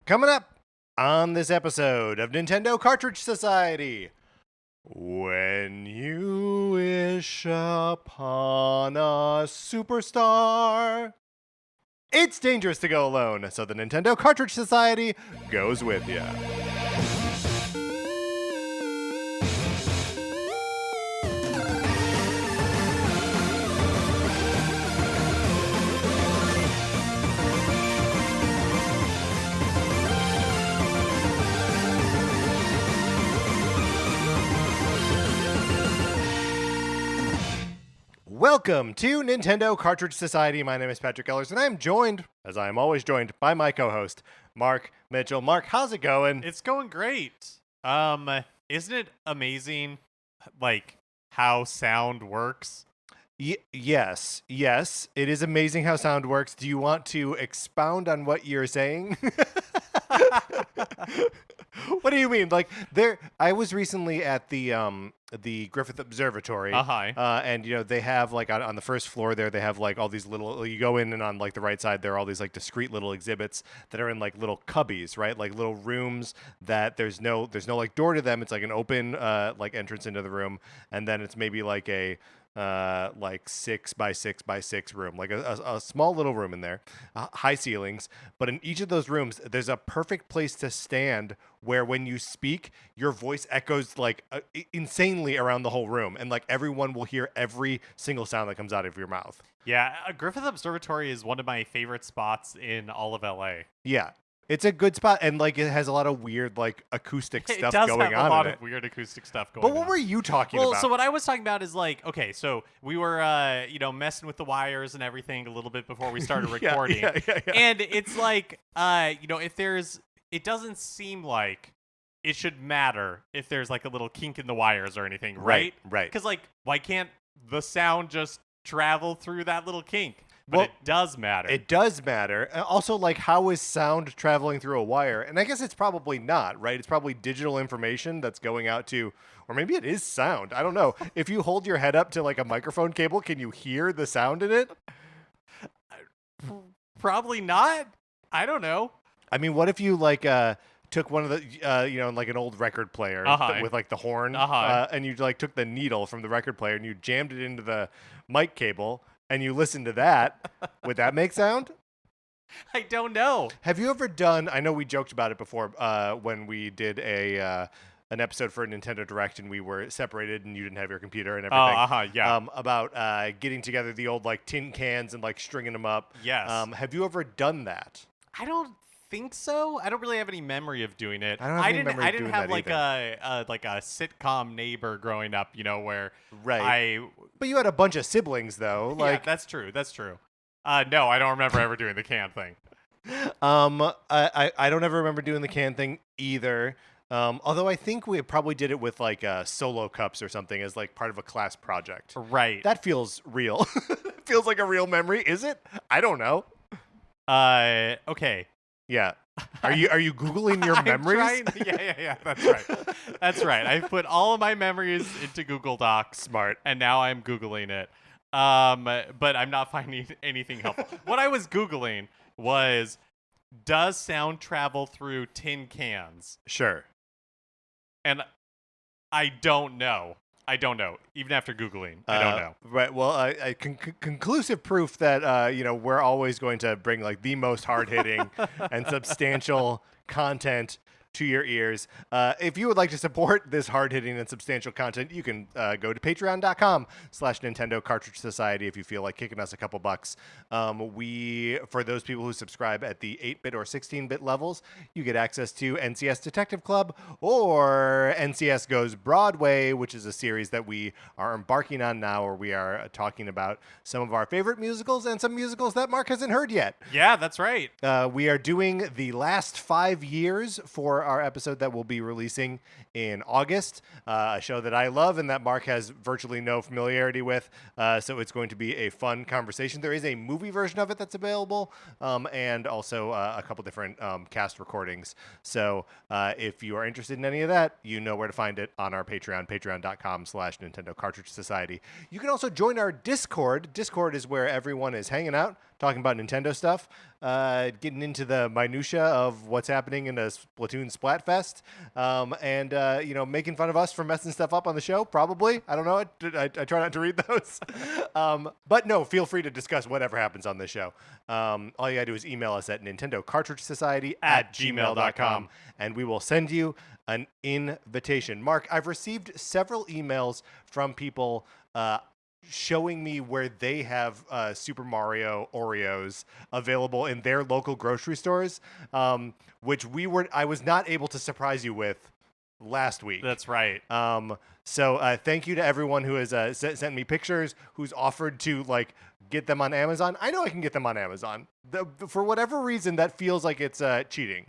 Coming up on this episode of Nintendo Cartridge Society. When you wish upon a superstar, it's dangerous to go alone, so the Nintendo Cartridge Society goes with you. Welcome to Nintendo Cartridge Society. My name is Patrick Ellers, and I am joined, as I am always joined, by my co-host, Mark Mitchell. Mark, how's it going? It's going great. Isn't it amazing, like, how sound works? Yes, it is amazing how sound works. Do you want to expound on what you're saying? What do you mean? Like, I was recently at the Griffith Observatory, and they have like on the first floor there, they have like all these little. You go in, and on like the right side, there are all these like discrete little exhibits that are in like little cubbies, right? Like little rooms that there's no like door to them. It's like an open like entrance into the room, and then it's maybe like a like 6x6x6 room, like a small little room in there, high ceilings. But in each of those rooms, there's a perfect place to stand where when you speak, your voice echoes like insanely around the whole room, and like everyone will hear every single sound that comes out of your mouth. Yeah, Griffith Observatory is one of my favorite spots in all of LA. Yeah. It's a good spot, and like it has a lot of weird like acoustic stuff going on. It does have a lot of weird acoustic stuff going on. But what were you talking about? Well, so what I was talking about is like, okay, so we were messing with the wires and everything a little bit before we started recording. Yeah. And it's like it doesn't seem like it should matter if there's like a little kink in the wires or anything, right? Right. Because like, why can't the sound just travel through that little kink? But it does matter. It does matter. Also, like, how is sound traveling through a wire? And I guess it's probably not, right? It's probably digital information that's going out to, or maybe it is sound. I don't know. If you hold your head up to, like, a microphone cable, can you hear the sound in it? Probably not. I don't know. I mean, what if you, like, took one of the, like an old record player with, like, the horn, and you, like, took the needle from the record player and you jammed it into the mic cable, and you listen to that, would that make sound? I don't know. Have you ever done, I know we joked about it before when we did an episode for a Nintendo Direct and we were separated and you didn't have your computer and everything. About getting together the old like tin cans and like stringing them up. Yes. Have you ever done that? I don't think so. I don't really have any memory of doing it. I didn't have like a sitcom neighbor growing up, where But you had a bunch of siblings though. Like that's true. No, I don't remember ever doing the can thing. I don't ever remember doing the can thing either. Although I think we probably did it with like solo cups or something as like part of a class project. Right. That feels real. Feels like a real memory. Is it? I don't know. Okay. Yeah. Are you Googling your memories? Yeah. That's right. I put all of my memories into Google Docs. Smart. And now I'm Googling it. But I'm not finding anything helpful. What I was Googling was, does sound travel through tin cans? Sure. And I don't know. Even after Googling, I don't know. Right. Well, conclusive proof that we're always going to bring like the most hard-hitting and substantial content to your ears. If you would like to support this hard-hitting and substantial content, you can go to patreon.com/Nintendo Cartridge Society if you feel like kicking us a couple bucks. For those people who subscribe at the 8-bit or 16-bit levels, you get access to NCS Detective Club or NCS Goes Broadway, which is a series that we are embarking on now, where we are talking about some of our favorite musicals and some musicals that Mark hasn't heard yet. Yeah, that's right. We are doing the last 5 years for our episode that we'll be releasing in August, a show that I love and that Mark has virtually no familiarity with, so it's going to be a fun conversation. There is a movie version of it that's available, and also a couple different cast recordings. So if you are interested in any of that, you know where to find it on our Patreon, patreon.com/Nintendo Cartridge Society. You can also join our Discord. Discord is where everyone is hanging out, talking about Nintendo stuff, getting into the minutia of what's happening in a Splatoon Splatfest, and making fun of us for messing stuff up on the show. Probably, I don't know. I try not to read those, but no, feel free to discuss whatever happens on this show. All you gotta do is email us at NintendoCartridgeSociety@gmail.com, and we will send you an invitation. Mark, I've received several emails from people showing me where they have Super Mario Oreos available in their local grocery stores, which I was not able to surprise you with last week. That's right. So thank you to everyone who has sent me pictures, who's offered to get them on Amazon. I know I can get them on Amazon. For whatever reason, that feels like it's cheating.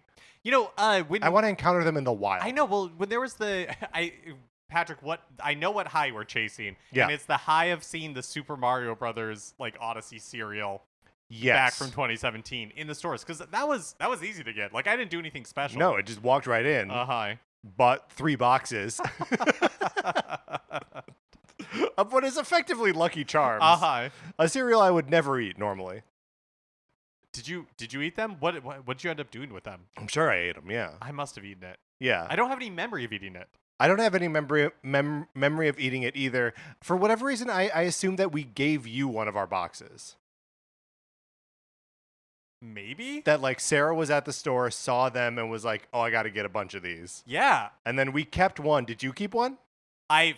I want to encounter them in the wild. I know. Well, when there was Patrick, I know what high we're chasing. Yeah. And it's the high of seeing the Super Mario Brothers Odyssey cereal back from 2017 in the stores, because that was easy to get. I didn't do anything special. No, it just walked right in. Bought 3 boxes. Of what is effectively Lucky Charms. A cereal I would never eat normally. Did you eat them? What did you end up doing with them? I'm sure I ate them, yeah. I must have eaten it. Yeah. I don't have any memory of eating it. I don't have any memory of eating it either. For whatever reason, I assumed that we gave you one of our boxes. Maybe? That Sarah was at the store, saw them, and was like, oh, I got to get a bunch of these. Yeah. And then we kept one. Did you keep one?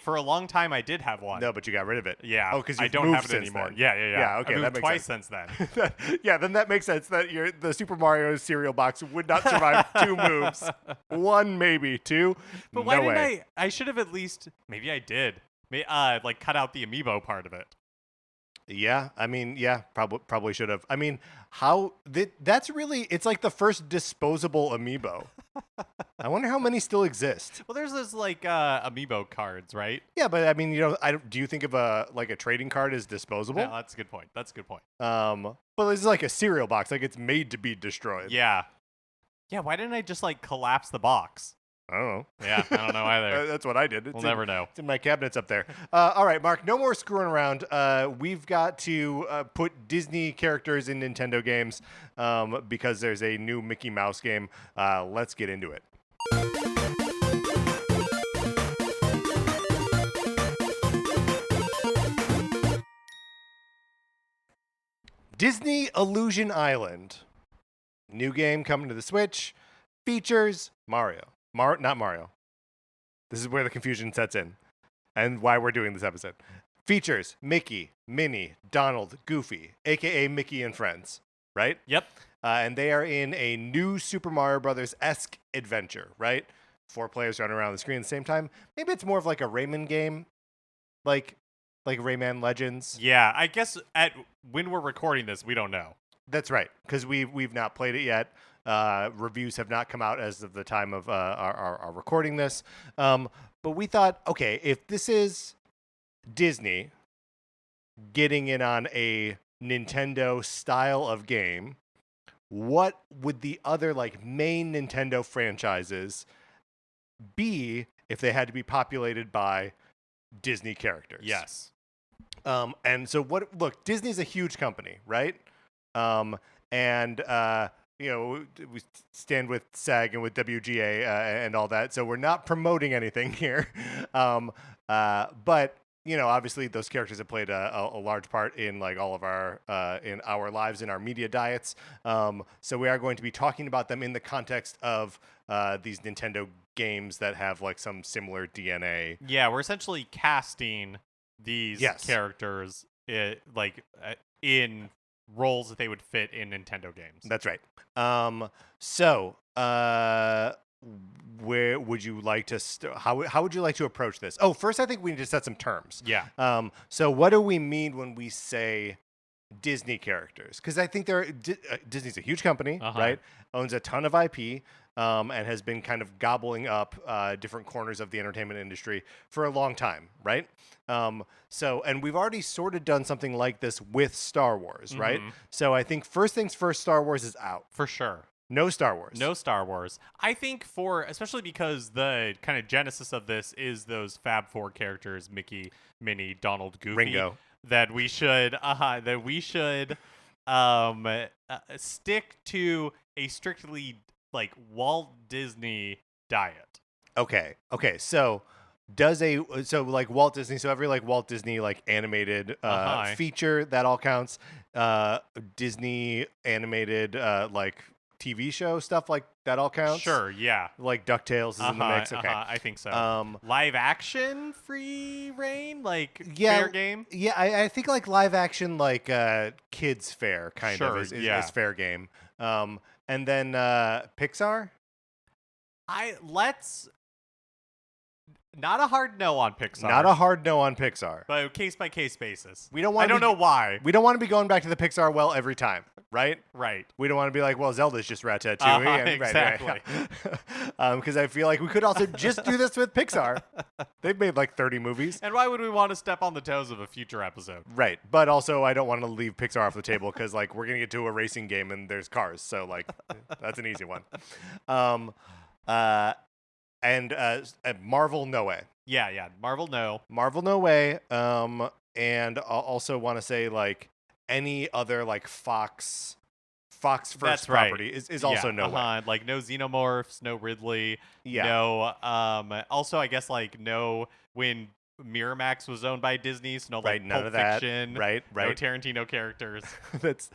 For a long time, I did have one. No, but you got rid of it. Yeah. Oh, because I don't have it anymore. Then. Yeah. Okay, I moved that makes twice sense. since then. Yeah, then that makes sense that the Super Mario cereal box would not survive 2 moves. 1, maybe 2. But why didn't I should have at least. Maybe I did. Cut out the amiibo part of it. Yeah, I mean, yeah, probably should have. I mean, that's really, it's like the first disposable amiibo. I wonder how many still exist. Well, there's those amiibo cards, right? Yeah, but I mean, do you think of a trading card as disposable? Yeah, that's a good point. But it's like a cereal box, it's made to be destroyed. Yeah. Yeah, why didn't I just collapse the box? I don't know. Yeah, I don't know either. That's what I did. We'll never know. It's in my cabinets up there. All right, Mark, no more screwing around. We've got to put Disney characters in Nintendo games because there's a new Mickey Mouse game. Let's get into it. Disney Illusion Island. New game coming to the Switch. Features Mario. Not Mario. This is where the confusion sets in and why we're doing this episode. Features Mickey, Minnie, Donald, Goofy, a.k.a. Mickey and Friends, right? Yep. And they are in a new Super Mario Brothers-esque adventure, right? 4 players running around the screen at the same time. Maybe it's more of like a Rayman game, like Rayman Legends. Yeah, I guess when we're recording this, we don't know. That's right, because we've not played it yet. Reviews have not come out as of the time of our recording this. But we thought, okay, if this is Disney getting in on a Nintendo style of game, what would the other main Nintendo franchises be if they had to be populated by Disney characters? Yes. And so look, Disney's a huge company, right? We stand with SAG and with WGA and all that, so we're not promoting anything here. But obviously those characters have played a large part in all of our in our lives, in our media diets. So we are going to be talking about them in the context of these Nintendo games that have some similar DNA. Yeah, we're essentially casting these characters in roles that they would fit in Nintendo games. That's right. Where would you like to how would you like to approach this? Oh, first I think we need to set some terms. Yeah. So what do we mean when we say Disney characters? Because I think Disney's a huge company, right? Owns a ton of IP, and has been kind of gobbling up different corners of the entertainment industry for a long time, right? And we've already sort of done something like this with Star Wars, right? So I think first things first, Star Wars is out. For sure. No Star Wars. No Star Wars. I think especially because the kind of genesis of this is those Fab Four characters, Mickey, Minnie, Donald, Goofy. Ringo. That we should stick to a strictly like Walt Disney diet. Okay. So like Walt Disney, so every like Walt Disney like animated feature, that all counts. Disney animated like TV show stuff, like that all counts. Sure, yeah. Like DuckTales is in the mix. Okay, I think so. Live action free reign, like yeah, fair game. Yeah, I think like live action, like kids fair kind of is fair game. And then Pixar. Not a hard no on Pixar. Not a hard no on Pixar. But case by case basis. We don't want. I don't know why. We don't want to be going back to the Pixar well every time, right? Right. We don't want to be like, well, Zelda's just Ratatouille. Exactly. Because I feel like we could also just do this with Pixar. They've made like 30 movies. And why would we want to step on the toes of a future episode? Right. But also, I don't want to leave Pixar off the table because like we're gonna get to a racing game and there's cars, so like that's an easy one. And Marvel, no way. Yeah. Marvel, no. Marvel, no way. And I'll also want to say like any other like Fox first property is also no way. Like no Xenomorphs, no Ridley. Yeah. No. Also, I guess like no when Miramax was owned by Disney, so no like none Pulp of that. Fiction, right. No Tarantino characters. That's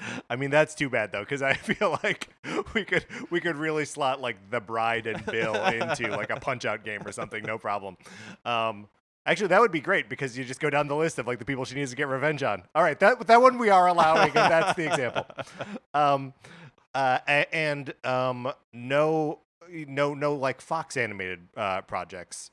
too bad though, because I feel like we could really slot like The Bride and Bill into like a Punch-Out game or something, no problem. Actually, that would be great because you just go down the list of like the people she needs to get revenge on. All right, that one we are allowing, and that's the example. No like Fox animated projects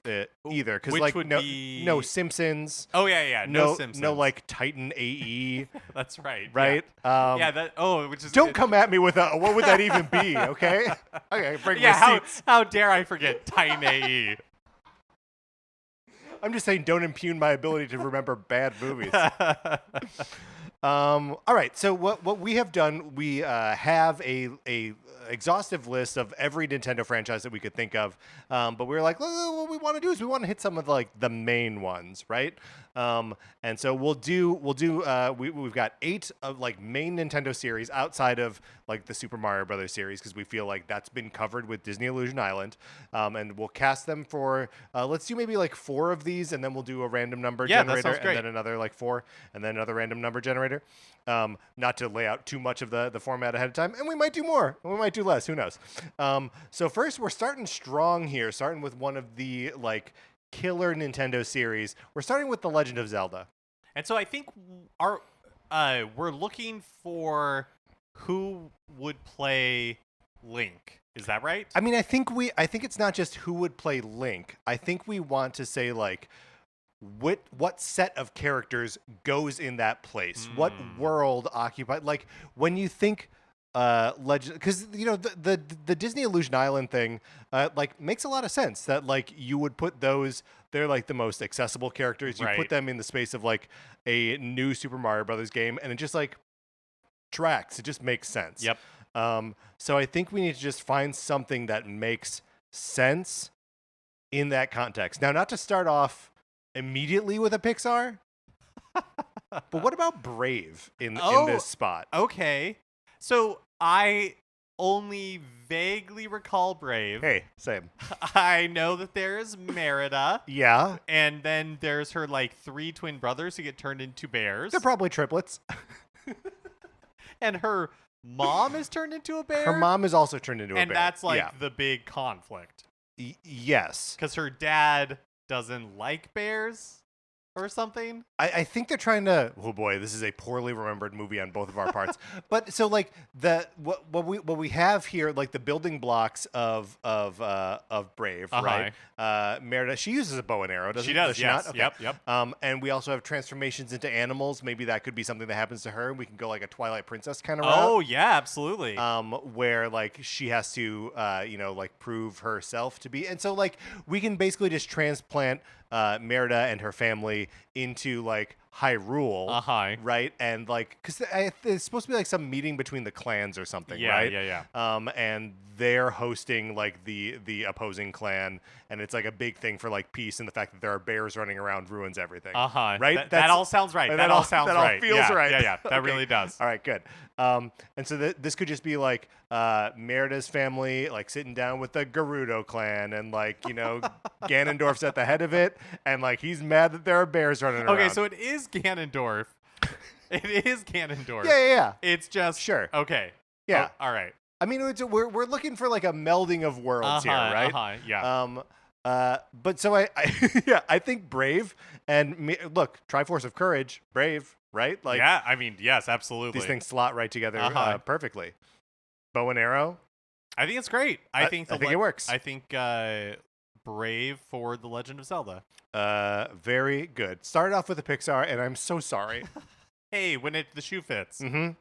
either, because like no Simpsons. Oh yeah, no Simpsons. No like Titan AE. That's right. Right. Yeah. Which is don't come at me with what would that even be? Okay. Okay. Bring receipts. How dare I forget Titan AE? I'm just saying, don't impugn my ability to remember bad movies. All right. So what we have done, we have a exhaustive list of every Nintendo franchise that we could think of. But we were like, what we want to do is we want to hit some of like the main ones, right? And so we've got 8 of like main Nintendo series outside of like the Super Mario Brothers series, because we feel like that's been covered with Disney Illusion Island. And we'll cast them for let's do maybe like 4 of these, and then we'll do a random number generator, and then another like 4, and then another random number generator. Not to lay out too much of the format ahead of time, and we might do more, and we might do less, who knows. So first, we're starting strong here, starting with one of the like killer Nintendo series. We're starting with The Legend of Zelda. And so I think we're looking for who would play Link. Is that right? I mean, I think it's not just who would play Link. I think we want to say like what set of characters goes in that place, what world occupied. Like when you think Legend, because you know the Disney Illusion Island thing like makes a lot of sense that like you would put those, they're like the most accessible characters, you put them in the space of like a new Super Mario Brothers game, and it just like tracks, it just makes sense. Yep. So I think we need to just find something that makes sense in that context. Now, not to start off immediately with a Pixar, but what about Brave in this spot? Okay. So I only vaguely recall Brave. Hey, same. I know that there's Merida. Yeah. And then there's her like 3 twin brothers who get turned into bears. They're probably triplets. And her mom is turned into a bear? Her mom is also turned into a bear. And that's like the big conflict. Yes. Because her dad doesn't like bears or something. I think they're trying to. Oh boy, this is a poorly remembered movie on both of our parts. But so like what we have here, like the building blocks of Brave, right? Merida, she uses a bow and arrow, doesn't she? Does she yes. not? Okay. Yep. And we also have transformations into animals. Maybe that could be something that happens to her. We can go like a Twilight Princess kind of route. Oh yeah, absolutely. Where like she has to like prove herself to be, and so like we can basically just transplant Merida and her family into like Hyrule, right? And like, because it's supposed to be like some meeting between the clans or something, right? Yeah. And they're hosting like the opposing clan, and it's like a big thing for like peace and the fact that there are bears running around ruins everything. Right? That all sounds right. That all sounds right. That all feels right. Yeah. That Okay. really does. All right, good. And so this could just be like Merida's family, like sitting down with the Gerudo clan, and like Ganondorf's at the head of it, and like he's mad that there are bears running around. Okay, so it is Ganondorf. It is Ganondorf. Yeah. It's just sure. Okay. Yeah. Oh, all right. I mean, we're looking for like a melding of worlds here, right? Yeah. But so I think Brave and look, Triforce of Courage, Brave, right? Like, yeah, I mean, yes, absolutely. These things slot right together perfectly. Bow and arrow. I think it's great. I think it works. I think Brave for The Legend of Zelda. Very good. Started off with a Pixar, and I'm so sorry. Hey, when the shoe fits. So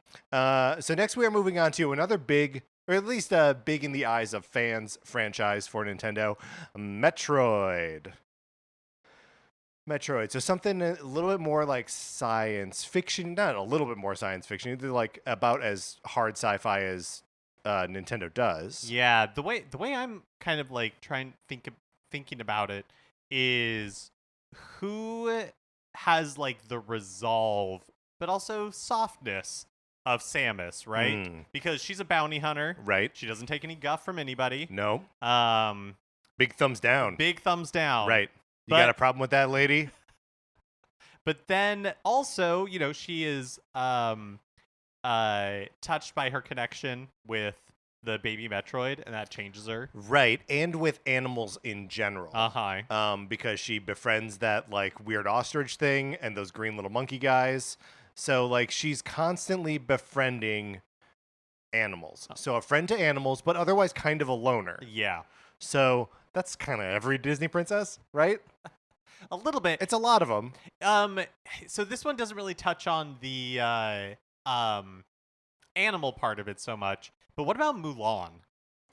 next we are moving on to another big, or at least big in the eyes of fans, franchise for Nintendo, Metroid. So something a little bit more like science fiction, not a little bit more science fiction, either like about as hard sci-fi as Nintendo does. Yeah, the way I'm kind of like thinking about it is who has like the resolve but also softness of Samus, right? Because she's a bounty hunter. Right. She doesn't take any guff from anybody. No. Big thumbs down. Big thumbs down. Right. You got a problem with that, lady? But then also, she is touched by her connection with the baby Metroid, and that changes her. Right, and with animals in general. Because she befriends that like weird ostrich thing and those green little monkey guys. So like she's constantly befriending animals. So a friend to animals, but otherwise kind of a loner. Yeah. So that's kind of every Disney princess, right? A little bit. It's a lot of them. So this one doesn't really touch on the animal part of it so much. But what about Mulan?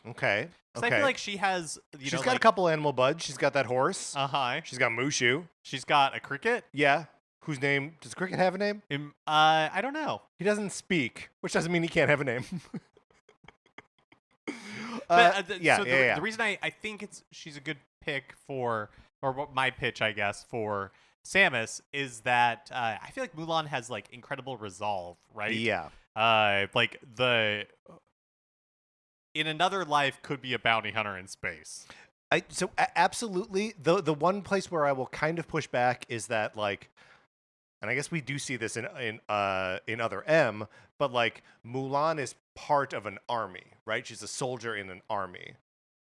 Okay. I feel like she has. She's got a couple animal buds. She's got that horse. She's got Mushu. She's got a cricket. Yeah. Whose name does Cricket have a name? I don't know. He doesn't speak, which doesn't mean he can't have a name. The reason I think she's a good pick for, or what my pitch, I guess, for Samus is that I feel like Mulan has like incredible resolve, right? Yeah. Like in another life could be a bounty hunter in space. Absolutely. The one place where I will kind of push back is that like, and I guess we do see this in Other M, but like Mulan is part of an army, right? She's a soldier in an army,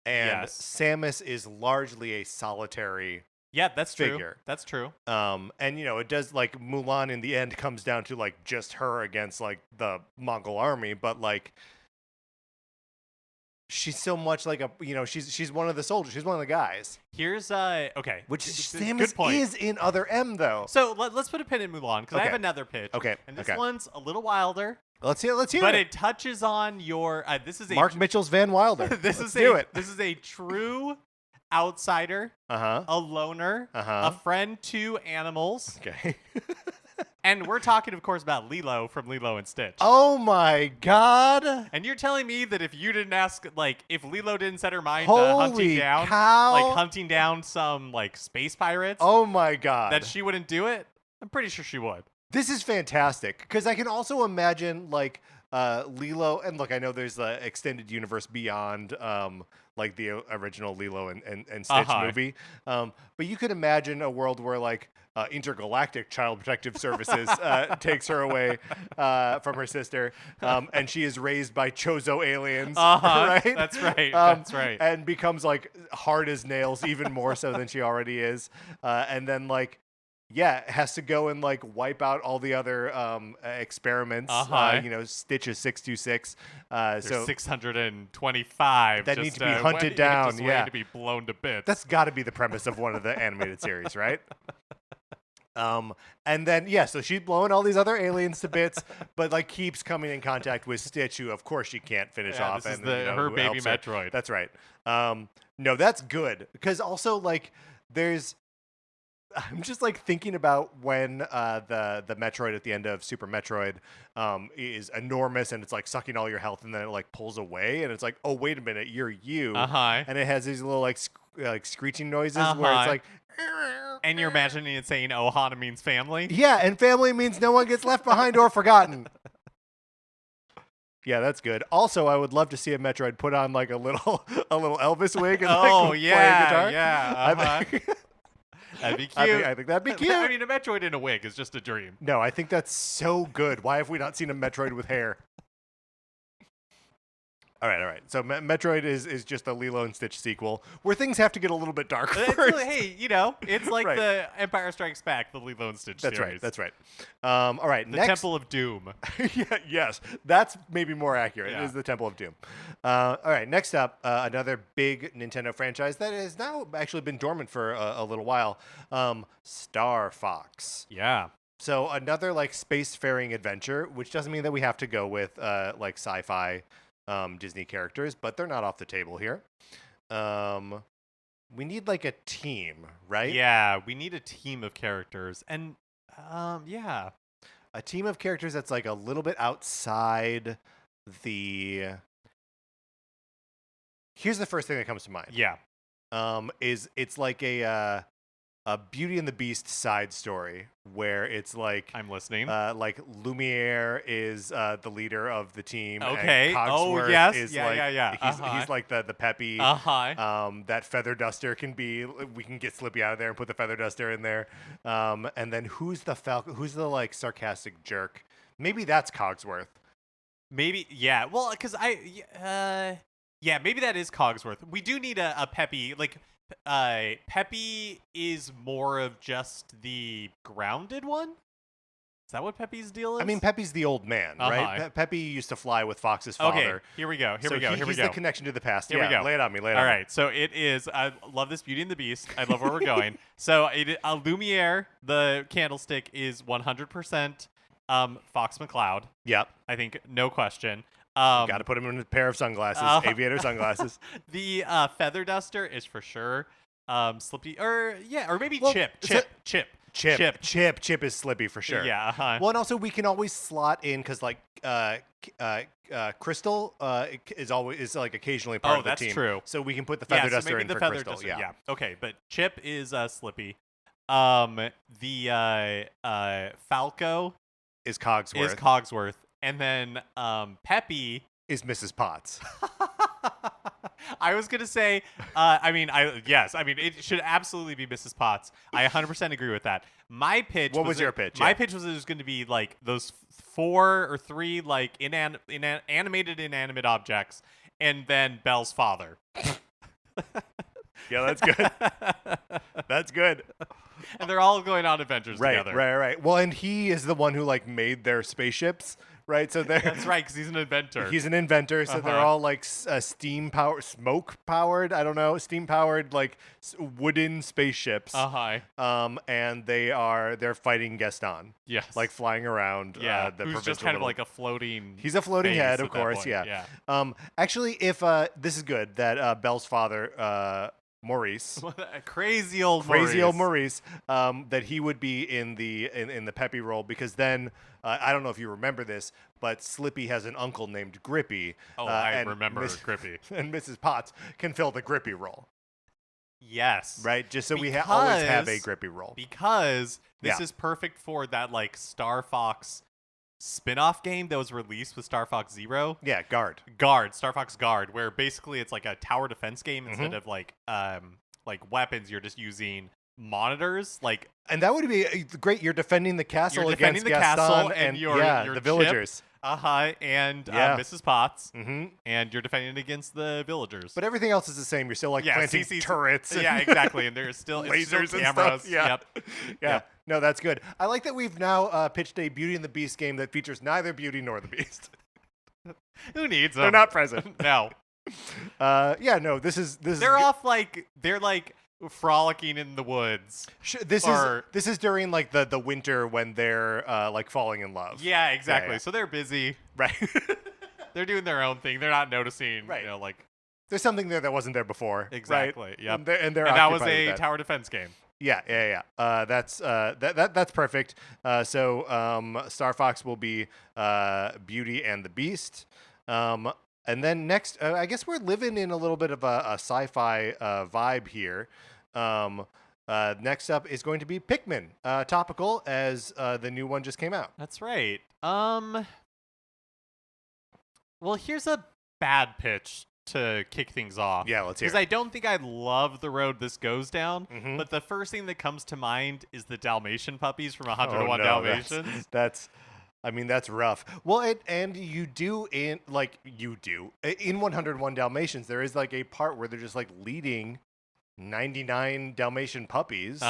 and Samus is largely a solitary. Yeah, that's figure. True. That's true. And it does like Mulan in the end comes down to like just her against like the Mongol army, but like she's so much like she's one of the soldiers. She's one of the guys. Here's okay, which Samus is in Other M though. So let's put a pin in Mulan because I have another pitch. Okay, and this one's a little wilder. Let's hear. But it touches on your. This is Mark Mitchell's Van Wilder. This is a true outsider, a loner, a friend to animals. Okay. And we're talking, of course, about Lilo from Lilo and Stitch. Oh my God! And you're telling me that if you didn't ask, like, if Lilo didn't set her mind Holy hunting down some like space pirates. Oh my God! That she wouldn't do it. I'm pretty sure she would. This is fantastic because I can also imagine like Lilo, and look, I know there's the extended universe beyond like the original Lilo and Stitch movie, but you could imagine a world where like Intergalactic Child Protective Services takes her away from her sister, and she is raised by Chozo aliens, right? That's right. That's right. And becomes like hard as nails, even more so than she already is, and then like. Yeah, it has to go and like wipe out all the other experiments. Stitch is 626. So 625 that need to be hunted down. Yeah, to be blown to bits. That's got to be the premise of one of the animated series, right? And then so she's blowing all these other aliens to bits, but like keeps coming in contact with Stitch, who of course she can't finish off. This and is her baby Metroid. That's right. No, that's good because also like there's. I'm just like thinking about when the Metroid at the end of Super Metroid is enormous and it's like sucking all your health and then it like pulls away and it's like, oh wait a minute, you're you. And it has these little like like screeching noises where it's like. And you're imagining it saying Ohana means family. Yeah, and family means no one gets left behind or forgotten. Yeah, that's good. Also, I would love to see a Metroid put on like a little Elvis wig and like play a guitar. Yeah. That'd be cute. I think that'd be cute. I mean, a Metroid in a wig is just a dream. No, I think that's so good. Why have we not seen a Metroid with hair? All right. So Metroid is just a Lilo and Stitch sequel where things have to get a little bit dark first. Hey, it's like the Empire Strikes Back, the Lilo and Stitch series. That's right. All right. The Temple of Doom. Yes, that's maybe more accurate. Yeah. Is the Temple of Doom. All right. Next up, another big Nintendo franchise that has now actually been dormant for a little while. Star Fox. Yeah. So another like spacefaring adventure, which doesn't mean that we have to go with like sci-fi. Disney characters, but they're not off the table here. We need like a team, right? Yeah, we need a team of characters, and a team of characters that's like a little bit outside the. Here's the first thing that comes to mind. Yeah, it's like a Beauty and the Beast side story where it's like I'm listening. Like Lumiere is the leader of the team. Okay. And Cogsworth yes. is Yeah. He's like the peppy. That Feather Duster can be. We can get Slippy out of there and put the Feather Duster in there. And then who's the Falcon? Who's the like sarcastic jerk? Maybe that's Cogsworth. Maybe. Yeah. Well, because maybe that is Cogsworth. We do need a peppy like. Peppy is more of just the grounded one? Is that what Peppy's deal is? I mean, Peppy's the old man, right? Peppy used to fly with Fox's father. Okay, here we go. He's the connection to the past. Here we go. Lay it on me. All right, so it is. I love this Beauty and the Beast. I love where we're going. So Lumiere, the candlestick, is 100% Fox McCloud. Yep. I think, no question. Got to put him in a pair of sunglasses, aviator sunglasses. The Feather Duster is for sure Slippy, or maybe Chip is Slippy for sure. Yeah. Well, and also we can always slot in because like Crystal is like occasionally part of the team. Oh, that's true. So we can put the Feather Duster in for Crystal. Duster, yeah. Okay, but Chip is Slippy. The Falco is Cogsworth. And then Peppy is Mrs. Potts. I was gonna say, it should absolutely be Mrs. Potts. I 100% agree with that. My pitch. What was your pitch? My pitch was it was going to be like those 4 or 3 like animated inanimate objects, and then Belle's father. Yeah, that's good. That's good. And they're all going on adventures together. Right. Well, and he is the one who like made their spaceships. Right, so that's right, because he's an inventor. He's an inventor, so they're all like steam powered, smoke powered. I don't know, steam powered like wooden spaceships. And they're fighting Gaston. Yes, like flying around. Yeah, who's just kind of like a floating. He's a floating head, of course. Yeah. Actually, if this is good that Belle's father. Maurice, crazy old Maurice, that he would be in the Peppy role because then I don't know if you remember this, but Slippy has an uncle named Grippy. I remember Grippy, and Mrs. Potts can fill the Grippy role. Yes, right. Just so we always have a Grippy role because this is perfect for that like Star Fox spin-off game that was released with Star Fox Zero. Yeah, Guard, Star Fox Guard, where basically it's like a tower defense game instead of like weapons. You're just using monitors, and that would be great. You're defending the castle against Gaston and the villagers. And Mrs. Potts, and you're defending it against the villagers. But everything else is the same. You're still planting turrets. Yeah, exactly. And there's still lasers still and cameras. Stuff. Yeah. No, that's good. I like that we've now pitched a Beauty and the Beast game that features neither Beauty nor the Beast. Who needs them? They're not present. No. This is. They're off they're frolicking in the woods. This is during like the winter when they're like falling in love. Yeah, exactly. Yeah. So they're busy. Right. They're doing their own thing. They're not noticing. Right. There's something there that wasn't there before. Exactly. Right? Yep. And that was a tower defense game. That's perfect. So Star Fox will be Beauty and the Beast. And then next, I guess we're living in a little bit of a sci-fi vibe here. Next up is going to be Pikmin, topical as the new one just came out. That's right. Well, here's a bad pitch to kick things off. Yeah, let's hear it. Because I don't think I love the road this goes down, but the first thing that comes to mind is the Dalmatian puppies from 101 Dalmatians. That's rough. Well, and you do in 101 Dalmatians, there is like a part where they're just like leading 99 Dalmatian puppies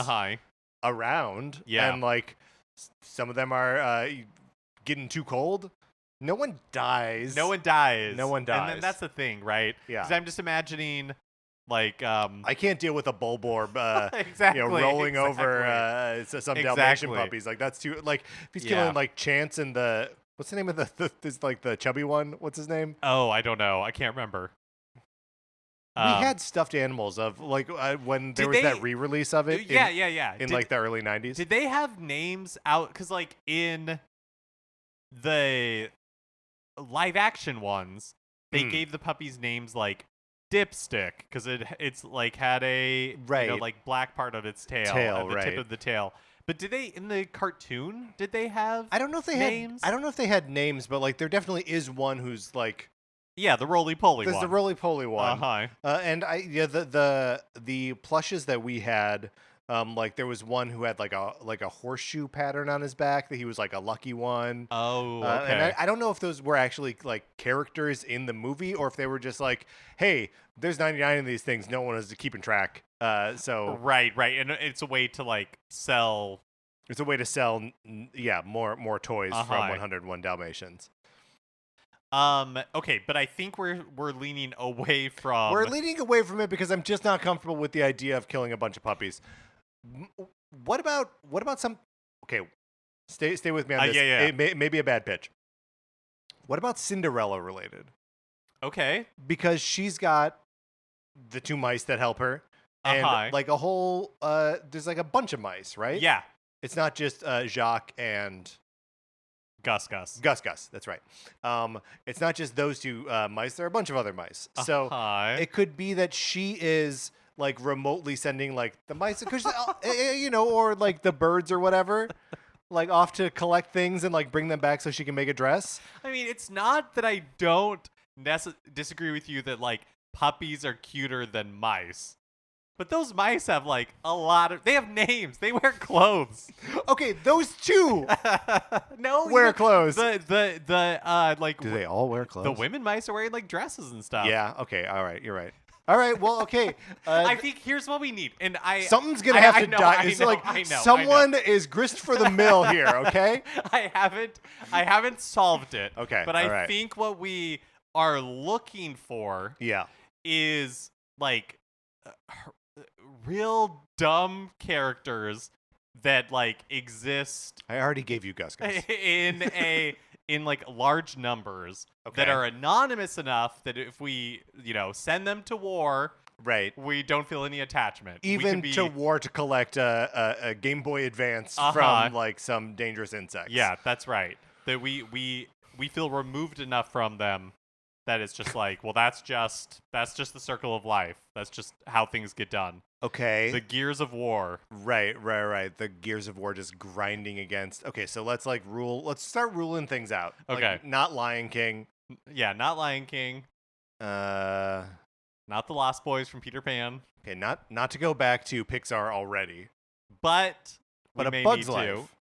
around. Yeah. And like some of them are getting too cold. No one dies. No one dies. And then that's the thing, right? Yeah. Because I'm just imagining, like, I can't deal with a Bulborb, exactly, rolling over some Dalmatian puppies. Like that's too. Like if he's killing like Chance and the what's the name of the chubby one? What's his name? Oh, I don't know. I can't remember. We had stuffed animals of like when there was that re-release of it. Yeah. In like the early 90s. Did they have names out? Because like in the live action ones, they gave the puppies names like Dipstick because it's like had a like black part of its tail at the tip of the tail. But did they in the cartoon? Did they have? I don't know if they names? I don't know if they had names, but like there definitely is one who's like. Yeah, the roly-poly one. There's the roly-poly one. And the plushes that we had, like there was one who had like a horseshoe pattern on his back that he was like a lucky one. Oh, okay. And I don't know if those were actually like characters in the movie or if they were just like, hey, there's 99 of these things, no one is keeping track. So right, and it's a way to like sell. It's a way to sell, more toys from 101 Dalmatians. Okay, but I think we're leaning away from. We're leaning away from it because I'm just not comfortable with the idea of killing a bunch of puppies. What about some? Okay, stay with me on this. It may be a bad pitch. What about Cinderella related? Okay, because she's got the two mice that help her, and like a whole there's like a bunch of mice, right? Yeah, it's not just Jacques and. Gus. That's right. It's not just those two mice. There are a bunch of other mice. So it could be that she is like remotely sending like the mice, cause, or like the birds or whatever, like off to collect things and like bring them back so she can make a dress. I mean, it's not that I don't disagree with you that like puppies are cuter than mice. But those mice have like they have names. They wear clothes. Okay, those two wear clothes. The like. Do they all wear clothes? The women mice are wearing like dresses and stuff. Yeah. Okay. All right. You're right. All right. Well. Okay. I think here's what we need, and something's gonna have to die. It's like someone is grist for the mill here. Okay. I haven't solved it. Okay. But I think what we are looking for. Is like. Real dumb characters that like exist. I already gave you Gus in like large numbers that are anonymous enough that if we send them to war, we don't feel any attachment. Even to war to collect a Game Boy Advance from like some dangerous insects. Yeah, that's right. That we feel removed enough from them. That it's just like, well, that's just the circle of life. That's just how things get done. Okay. The gears of war. Right. The gears of war just grinding against. Okay, so let's start ruling things out. Okay. Like, not Lion King. Yeah, not Lion King. Not the Lost Boys from Peter Pan. Okay, not to go back to Pixar already. But A Bug's Life.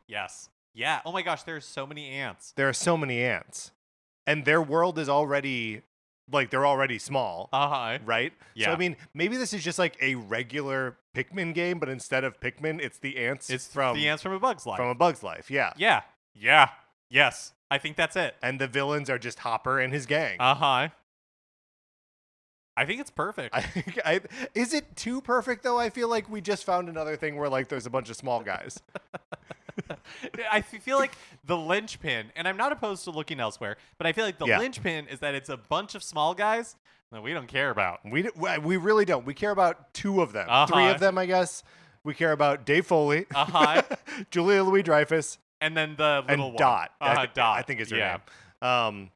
Yes. Yeah. Oh my gosh, there's so many ants. There are so many ants. And their world is already, like, they're already small. Right? Yeah. So, I mean, maybe this is just, like, a regular Pikmin game, but instead of Pikmin, it's the ants from A Bug's Life. From A Bug's Life, yeah. Yeah. Yes. I think that's it. And the villains are just Hopper and his gang. I think it's perfect. Is it too perfect, though? I feel like we just found another thing where, like, there's a bunch of small guys. I feel like the linchpin, and I'm not opposed to looking elsewhere, but I feel like the linchpin is that it's a bunch of small guys, that we don't care about. We really don't. We care about 2 of them. Uh-huh. 3 of them, I guess. We care about Dave Foley, Julia Louis-Dreyfus, and then the little and one. Dot. Dot. I think is her name.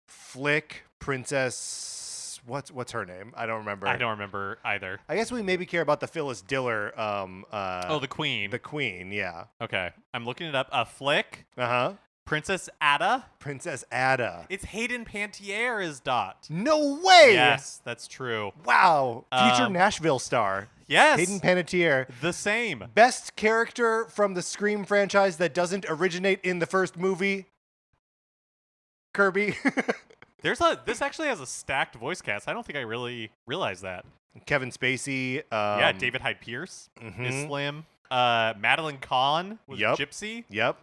Flick, Princess. What's her name? I don't remember. I don't remember either. I guess we maybe care about the Phyllis Diller. The Queen. The Queen, yeah. Okay, I'm looking it up. Flick. Princess Ada. Princess Ada. It's Hayden Panettiere as Dot. No way. Yes, that's true. Wow. Future Nashville star. Yes. Hayden Panettiere. The same. Best character from the Scream franchise that doesn't originate in the first movie. Kirby. This actually has a stacked voice cast. I don't think I really realized that. Kevin Spacey. David Hyde Pierce is Slim. Madeline Kahn was Gypsy. Yep.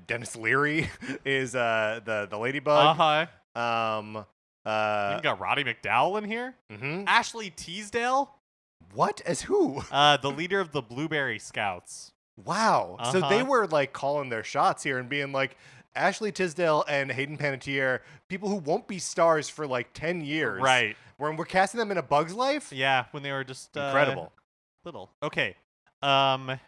Dennis Leary is the ladybug. You got Roddy McDowall in here. Ashley Teasdale. What? As who? The leader of the Blueberry Scouts. Wow. So they were like calling their shots here and being like, Ashley Tisdale and Hayden Panettiere, people who won't be stars for like 10 years. Right. When we're casting them in A Bug's Life? Yeah, when they were just incredible. Little. Okay. I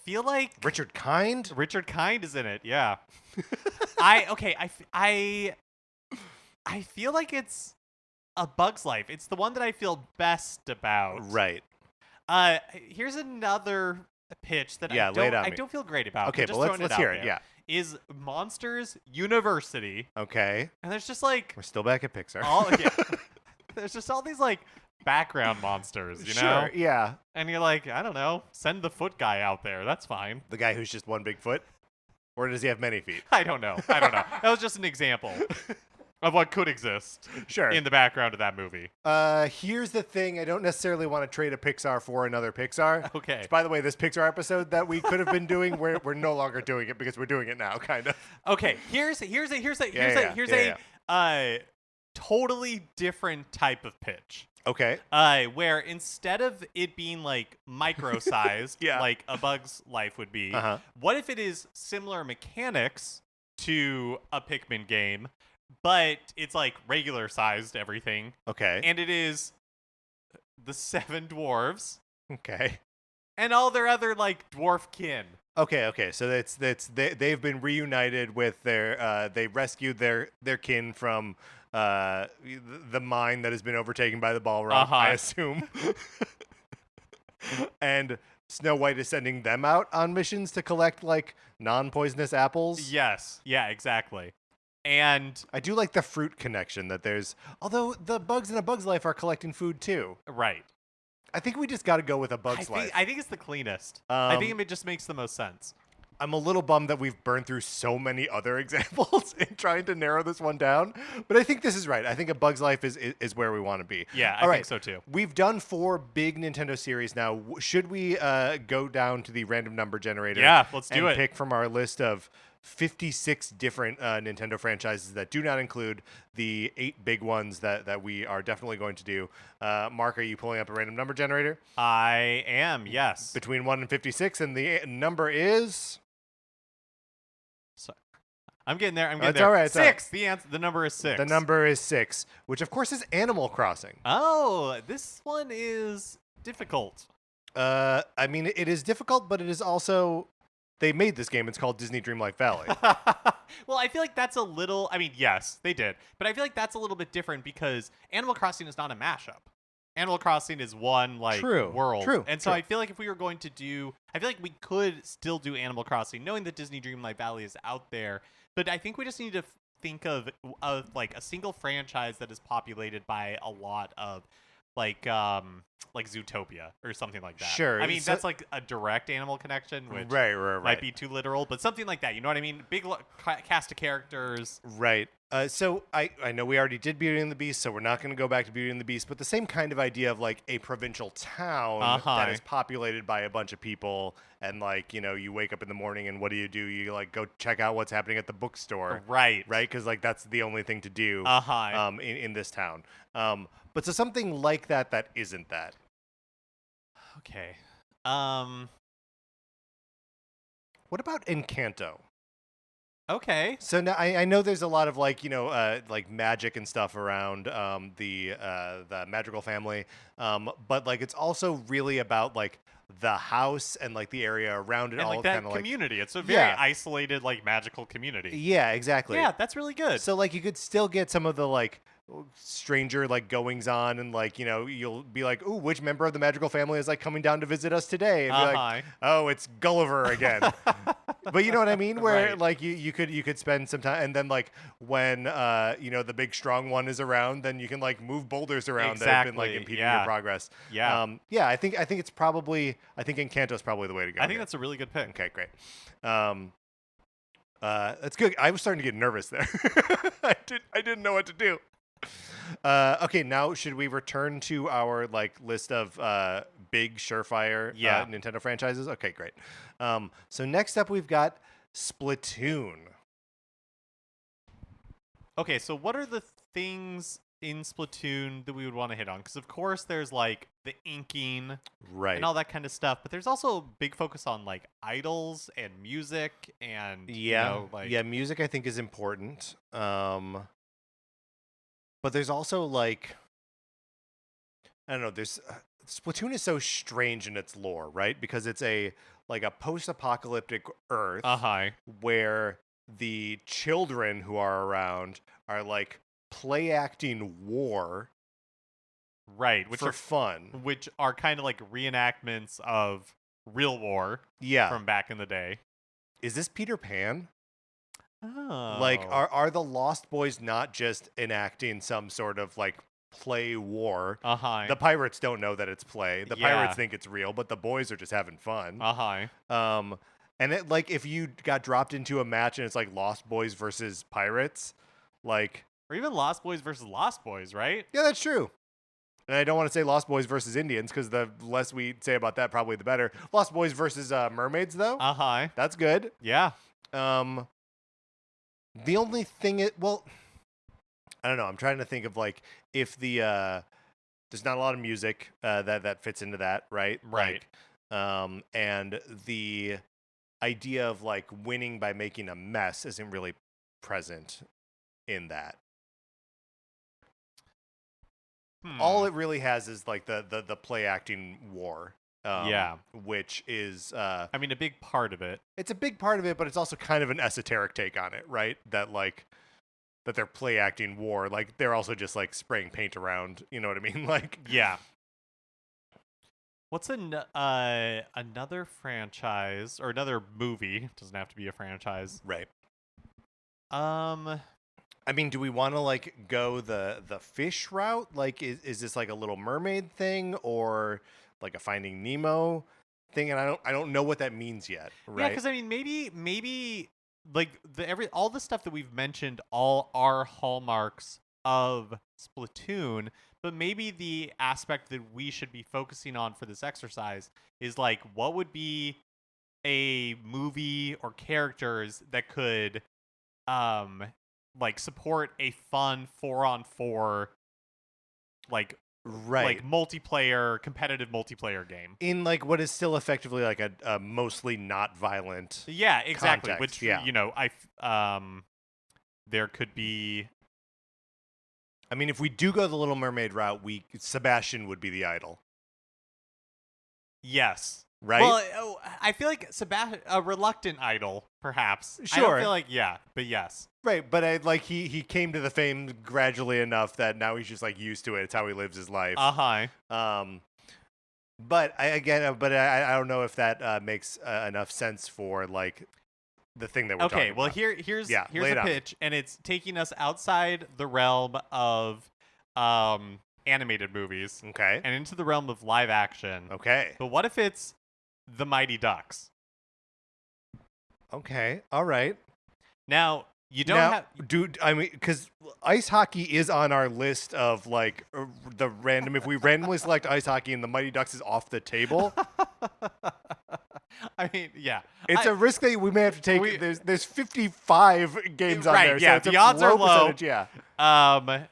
feel like Richard Kind? Richard Kind is in it, yeah. I feel like it's A Bug's Life. It's the one that I feel best about. Right. Here's another pitch that I don't feel great about. Okay, but let's hear it. Yeah. Is Monsters University. Okay. And there's just like we're still back at Pixar. There's just all these like background monsters, you know? Sure, yeah. And you're like, I don't know, send the foot guy out there. That's fine. The guy who's just one big foot? Or does he have many feet? I don't know. That was just an example of what could exist in the background of that movie. Here's the thing. I don't necessarily want to trade a Pixar for another Pixar. Okay. Which, by the way, this Pixar episode that we could have been doing, we're no longer doing it because we're doing it now, kind of. Okay. Here's a totally different type of pitch. Okay. Where instead of it being like micro-sized, like A Bug's Life would be, what if it is similar mechanics to a Pikmin game, but it's like regular-sized everything. Okay. And it is the 7 dwarves. Okay. And all their other like dwarf kin. Okay. So they've been reunited with their they rescued their kin from the mine that has been overtaken by the Balrog, I assume. And Snow White is sending them out on missions to collect like non-poisonous apples. Yes. Yeah, exactly. And I do like the fruit connection that there's, although the bugs in A Bug's Life are collecting food too. Right. I think we just got to go with A Bug's Life. I think it's the cleanest. I think it just makes the most sense. I'm a little bummed that we've burned through so many other examples in trying to narrow this one down, but I think this is right. I think A Bug's Life is where we want to be. Yeah, I think so too. We've done 4 big Nintendo series now. Should we go down to the random number generator? Yeah, let's do it. And pick from our list of 56 different Nintendo franchises that do not include the 8 big ones that we are definitely going to do. Mark, are you pulling up a random number generator? I am, yes. Between 1 and 56, and the number is... I'm getting there. That's all right. 6. The number is 6. The number is 6, which of course is Animal Crossing. Oh, this one is difficult. I mean, it is difficult, but it is also... They made this game. It's called Disney Dreamlight Valley. Well, I feel like that's a little... I mean, yes, they did. But I feel like that's a little bit different because Animal Crossing is not a mashup. Animal Crossing is one, like, world. True. And so I feel like if we were going to do... I feel like we could still do Animal Crossing, knowing that Disney Dreamlight Valley is out there. But I think we just need to think of like, a single franchise that is populated by a lot of... like Zootopia or something like that. Sure. I mean, that's like a direct animal connection, which might be too literal, but something like that. You know what I mean? Big cast of characters. Right. So I know we already did Beauty and the Beast, so we're not going to go back to Beauty and the Beast, but the same kind of idea of like a provincial town that is populated by a bunch of people, and like, you know, you wake up in the morning and what do? You like go check out what's happening at the bookstore. Right. Because like that's the only thing to do in this town. But so something like that isn't that. Okay. What about Encanto? Okay. So now I know there's a lot of like like magic and stuff around the Madrigal family, but like it's also really about like the house and like the area around it, And all like that kind of like community. It's a very isolated, like magical community. yeah, exactly. Yeah, that's really good. So like you could still get some of the like stranger like goings on, and like you'll be like, ooh, which member of the Madrigal family is like coming down to visit us today? And be like, oh, it's Gulliver again. But you know what I mean? Where like you could spend some time, and then like when the big strong one is around, then you can like move boulders around that have been like impeding your progress. Yeah. I think it's probably Encanto's probably the way to go. I think that's a really good pick. Okay, great. That's good. I was starting to get nervous there. I didn't know what to do. Okay, now should we return to our like list of big surefire Nintendo franchises? Okay, great. So next up we've got Splatoon. Okay, so what are the things in Splatoon that we would want to hit on? Because of course there's like the inking, right, and all that kind of stuff, but there's also a big focus on like idols and music and music I think is important. But there's also like, I don't know, there's Splatoon is so strange in its lore, right? Because it's a post-apocalyptic Earth where the children who are around are like play acting war, right? For fun, which are kind of like reenactments of real war, from back in the day. Is this Peter Pan? Oh. Like, are the Lost Boys not just enacting some sort of like play war? The pirates don't know that it's play. The pirates think it's real, but the boys are just having fun. And it, like, if you got dropped into a match and it's like Lost Boys versus pirates, like, or even Lost Boys versus Lost Boys, right? Yeah, that's true. And I don't want to say Lost Boys versus Indians, because the less we say about that, probably the better. Lost Boys versus mermaids, though. That's good. Yeah. The only thing I don't know. I'm trying to think of like if the there's not a lot of music that fits into that, right? Right. Like, and the idea of like winning by making a mess isn't really present in that. All it really has is like the play acting war. Which is I mean, a big part of it. It's a big part of it, but it's also kind of an esoteric take on it, right? That like that they're play acting war, like they're also just like spraying paint around, you know what I mean? Like what's another franchise or another movie? Doesn't have to be a franchise, right? I mean, do we want to like go the fish route? Like, is this like a Little Mermaid thing, or like a Finding Nemo thing? And I don't know what that means yet, right? Yeah, because I mean, maybe like all the stuff that we've mentioned all are hallmarks of Splatoon, but maybe the aspect that we should be focusing on for this exercise is like, what would be a movie or characters that could like support a fun 4-on-4 like multiplayer, competitive multiplayer game in like what is still effectively like a mostly not violent exactly context. Which there could be, I mean, if we do go the Little Mermaid route, Sebastian would be the idol. Yes. Right? Well, I feel like Sebastian, a reluctant idol, perhaps. Sure. I don't feel like, but yes. Right, but he came to the fame gradually enough that now he's just like used to it. It's how he lives his life. But I don't know if that makes enough sense for like the thing that we're talking about. Okay, well here's a pitch, and it's taking us outside the realm of animated movies, okay, and into the realm of live action. Okay. But what if it's The Mighty Ducks? Okay, all right. Now, you don't have... Dude, I mean, because ice hockey is on our list of, like, the random... If we randomly select ice hockey and the Mighty Ducks is off the table... I mean, yeah. It's a risk that we may have to take. There's 55 games on there, yeah, so the odds are low. Yeah. But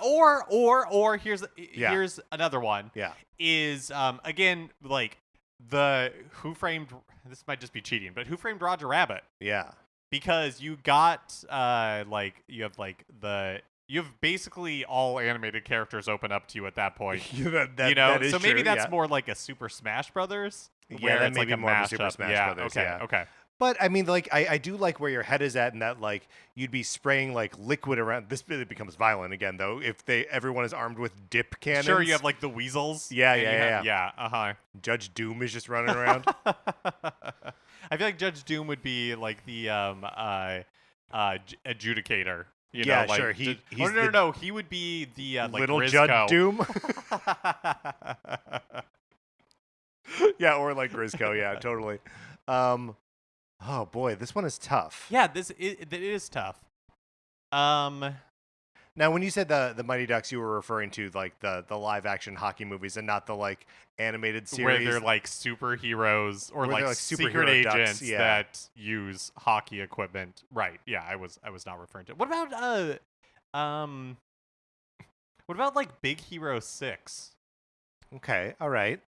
or here's another one. Yeah. Is again like the Who Framed... This might just be cheating, but Who Framed Roger Rabbit? Yeah. because you got you have basically all animated characters open up to you at that point. That is so maybe true, that's yeah. more like a Super Smash Brothers. Yeah, that may be more of a Super mashup. Smash Yeah, Brothers. okay, Yeah. okay. But I mean, like, I do like where your head is at, and that like you'd be spraying like liquid around. This really becomes violent again, though. If everyone is armed with dip cannons. Sure, you have like the weasels. Yeah. Judge Doom is just running around. I feel like Judge Doom would be like the adjudicator. Sure. He's he would be the little Grisco. Judge Doom. Yeah, or like Grisco. Yeah, totally. Oh boy, this one is tough. Yeah, it is tough. Now, when you said the Mighty Ducks, you were referring to like the live action hockey movies and not the like animated series where they're like superheroes or like secret agents that use hockey equipment. Right. Yeah, I was not referring to. What about like Big Hero 6? Okay, all right.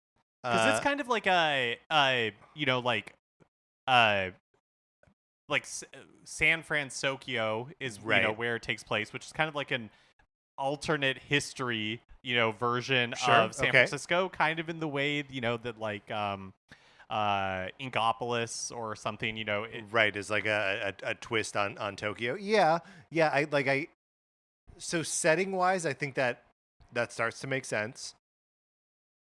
Because it's kind of like San Francisco is where it takes place, which is kind of like an alternate history, version of San Francisco, kind of in the way, that like Inkopolis or something, right, is like a twist on Tokyo. Yeah. So setting wise, I think that starts to make sense.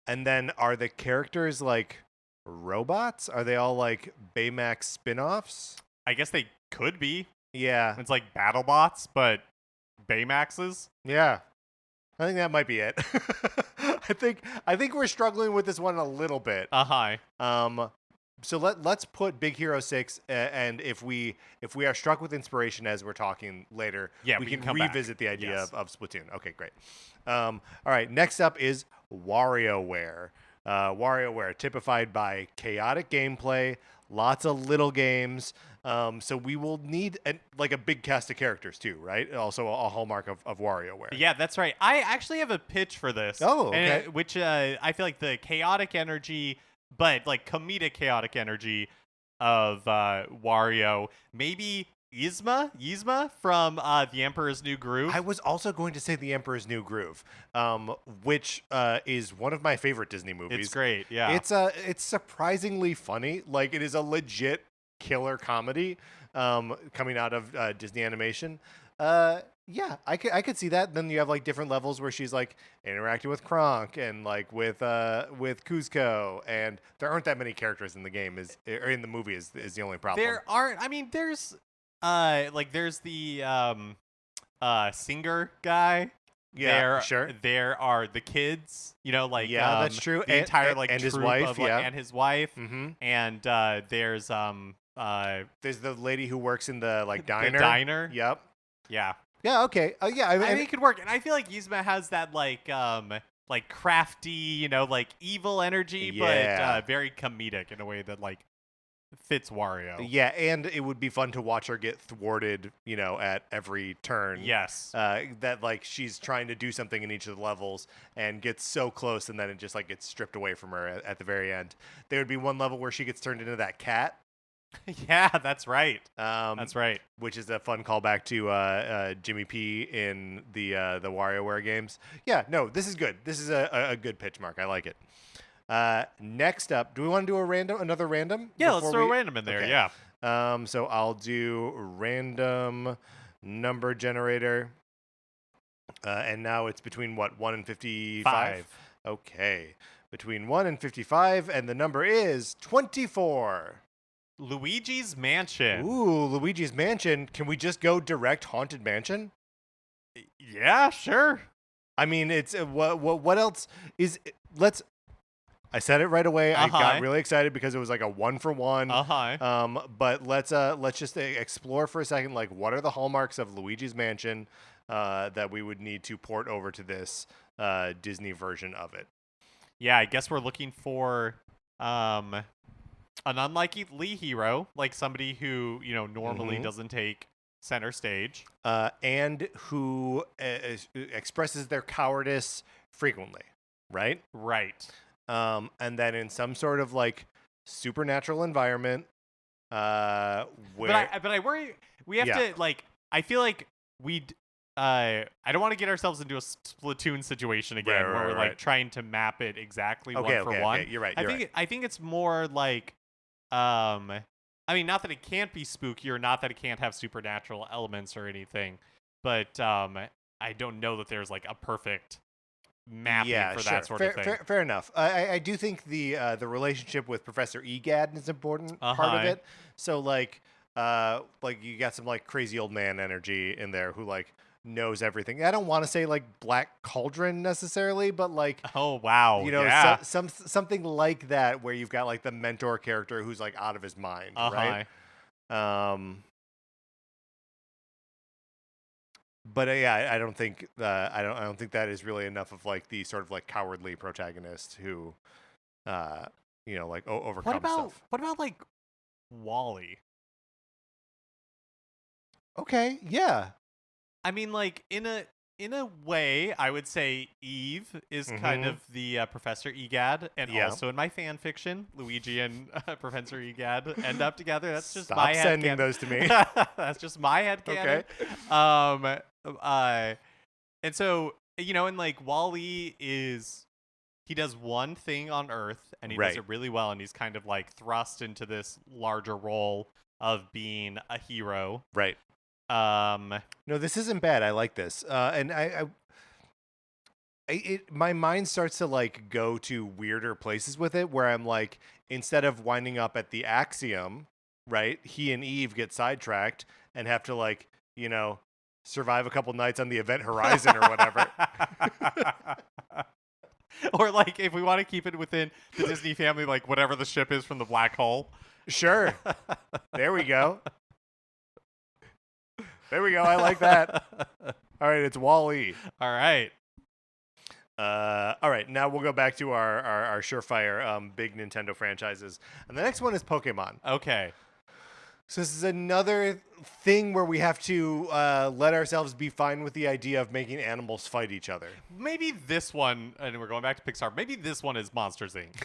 And then are the characters like robots? Are they all like Baymax spin-offs? I guess they could be. Yeah. It's like BattleBots, but Baymaxes. Yeah. I think that might be it. I think we're struggling with this one a little bit. So let's put Big Hero 6, and if we are struck with inspiration as we're talking later, we can revisit the idea of Splatoon. Okay, great. All right, next up is WarioWare. WarioWare, typified by chaotic gameplay, lots of little games. So we will need a big cast of characters too, right? Also a hallmark of WarioWare. Yeah, that's right. I actually have a pitch for this. Oh, okay. Which I feel like the chaotic energy, but like comedic chaotic energy of Wario, maybe Yzma from The Emperor's New Groove. I was also going to say The Emperor's New Groove, which is one of my favorite Disney movies. It's great, yeah. It's surprisingly funny. Like, it is a legit killer comedy coming out of Disney Animation. Yeah, I could see that. Then you have like different levels where she's like interacting with Kronk and like with Kuzco, and there aren't that many characters in the game or in the movie is the only problem. There aren't. I mean, there's the singer guy. Yeah, sure. There are the kids, that's true. The entire and his wife, and his wife, mm-hmm. And there's the lady who works in the like diner. The diner. Yep. Yeah. Yeah. Okay. Yeah. I think it could work, and I feel like Yzma has that like crafty, like evil energy, but very comedic in a way that like fits Wario. Yeah, and it would be fun to watch her get thwarted, at every turn. Yes. That like she's trying to do something in each of the levels and gets so close, and then it just like gets stripped away from her at the very end. There would be one level where she gets turned into that cat. Yeah, that's right. That's right. Which is a fun callback to Jimmy P in the WarioWare games. Yeah, no, this is good. This is a good pitch, Mark. I like it. Next up, do we want to do another random? Yeah, let's throw a random in there. Okay. Yeah. So I'll do random number generator. And now it's between 1 and 55? 5. Okay. Between 1 and 55, and the number is 24. Luigi's Mansion. Ooh, Luigi's Mansion. Can we just go direct Haunted Mansion? Yeah, sure. I mean, it's what else is? I said it right away. I got really excited because it was like a 1-for-1. But let's just explore for a second. Like, what are the hallmarks of Luigi's Mansion that we would need to port over to this Disney version of it? Yeah, I guess we're looking for an unlikely hero, like somebody who normally doesn't take center stage, and who expresses their cowardice frequently. Right. Right. And then in some sort of like supernatural environment, Where? But I worry we have to like. I feel like I don't want to get ourselves into a Splatoon situation again where we're like trying to map it exactly one for one. Okay, you're right. I think it's more like, I mean, not that it can't be spooky or not that it can't have supernatural elements or anything, but I don't know that there's like a perfect mapping for that sort of thing. Fair enough. I do think the relationship with Professor Egad is an important part of it. So like you got some like crazy old man energy in there who like knows everything. I don't want to say like Black Cauldron necessarily, but like oh wow, yeah. something like that where you've got like the mentor character who's like out of his mind, right? But yeah, I don't think I don't think that is really enough of like the sort of like cowardly protagonist who, like overcomes stuff. What about like Wally? Okay, yeah. I mean, like in a way, I would say Eve is kind of the Professor Egad, and also in my fan fiction, Luigi and Professor Egad end up together. That's just my head sending those to me. That's just my head canon. Okay. And so and like Wally he does one thing on Earth, and he does it really well, and he's kind of like thrust into this larger role of being a hero. Right. No, this isn't bad. I like this. And my mind starts to like go to weirder places with it, where I'm like, instead of winding up at the Axiom, right? He and Eve get sidetracked and have to like, survive a couple nights on the Event Horizon or whatever. Or like, if we want to keep it within the Disney family, like whatever the ship is from the black hole. Sure. There we go. There we go. I like that. All right, it's Wall-E. All right. All right. Now we'll go back to our surefire big Nintendo franchises, and the next one is Pokemon. Okay. So this is another thing where we have to let ourselves be fine with the idea of making animals fight each other. Maybe this one, and we're going back to Pixar. Maybe this one is Monsters Inc.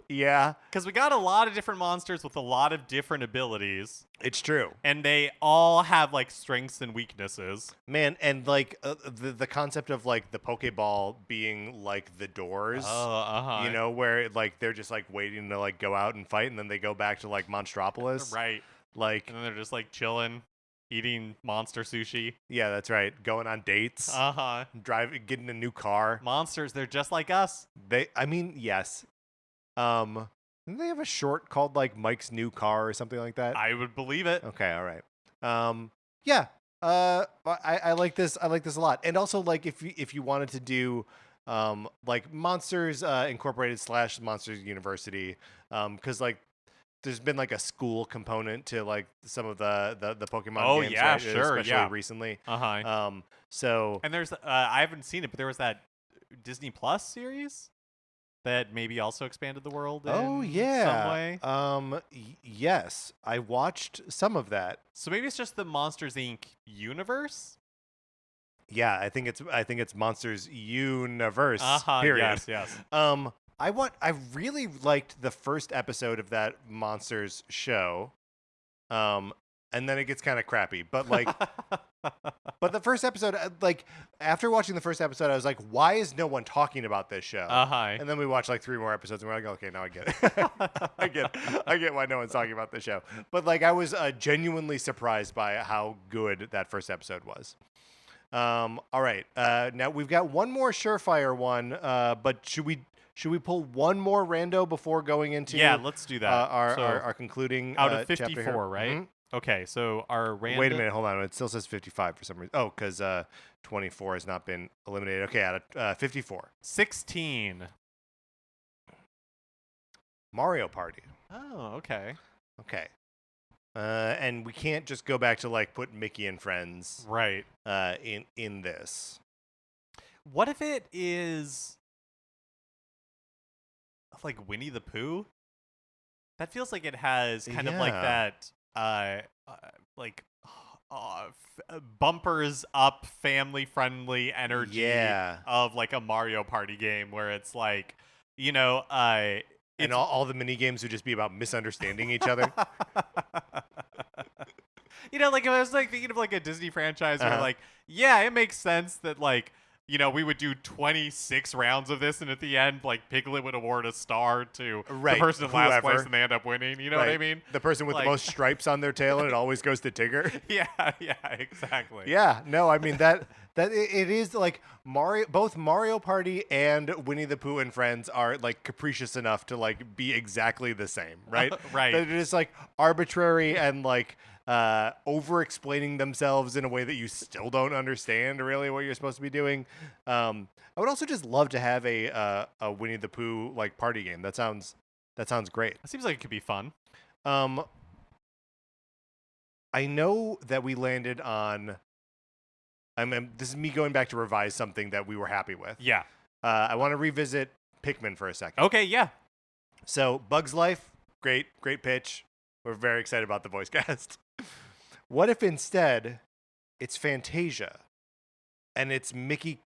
Yeah. Because we got a lot of different monsters with a lot of different abilities. It's true. And they all have, like, strengths and weaknesses. Man, and, like, the concept of, like, the Pokeball being, like, the doors. Where, like, they're just, like, waiting to, like, go out and fight, and then they go back to, like, Monstropolis. Right. Like. And then they're just, like, chilling, eating monster sushi. Yeah, that's right. Going on dates. Getting a new car. Monsters, they're just like us. Yes. Didn't they have a short called like Mike's New Car or something like that? I would believe it. Okay, all right. Yeah. I like this. I like this a lot. And also, like, if you wanted to do like Monsters Incorporated / Monsters University, because like there's been like a school component to like some of the Pokemon games. Yeah, right? sure, especially recently. So and there's I haven't seen it, but there was that Disney Plus series that maybe also expanded the world in some way. Yes, I watched some of that. So maybe it's just the Monsters Inc. universe? Yeah, I think it's Monsters Universe. Period. Yes. I really liked the first episode of that Monsters show. And then it gets kind of crappy. But like but the first episode, like after watching the first episode, I was like, why is no one talking about this show? And then we watched like 3 more episodes and we're like, okay, now I get it. I get why no one's talking about this show. But like I was genuinely surprised by how good that first episode was. All right. Now we've got one more surefire one, but should we pull one more rando before going into let's do that. Our concluding out of 54, chapter right? Mm-hmm. Okay, so our random... Wait a minute, hold on. It still says 55 for some reason. Oh, because 24 has not been eliminated. Okay, out of 54. 16. Mario Party. Oh, okay. Okay. And we can't just go back to like put Mickey and Friends right in this. What if it is like Winnie the Pooh? That feels like it has kind of like that bumpers up family friendly energy of like a Mario Party game where it's like And all the mini games would just be about misunderstanding each other. Like I was like thinking of like a Disney franchise where like, yeah, it makes sense that like, we would do 26 rounds of this, and at the end, like Piglet would award a star to the person in last place, and they end up winning. You know what I mean? The person with the most stripes on their tail, and it always goes to Tigger. Yeah, exactly. Yeah, no, I mean that it is like both Mario Party and Winnie the Pooh and Friends are like capricious enough to like be exactly the same, right? Right. That it is like arbitrary and like over explaining themselves in a way that you still don't understand really what you're supposed to be doing. I would also just love to have a Winnie the Pooh like party game. That sounds great. It seems like it could be fun. I know that we landed on. This is me going back to revise something that we were happy with. Yeah. I want to revisit Pikmin for a second. Okay. Yeah. So Bug's Life, great pitch. We're very excited about the voice cast. What if instead it's Fantasia and it's Mickey,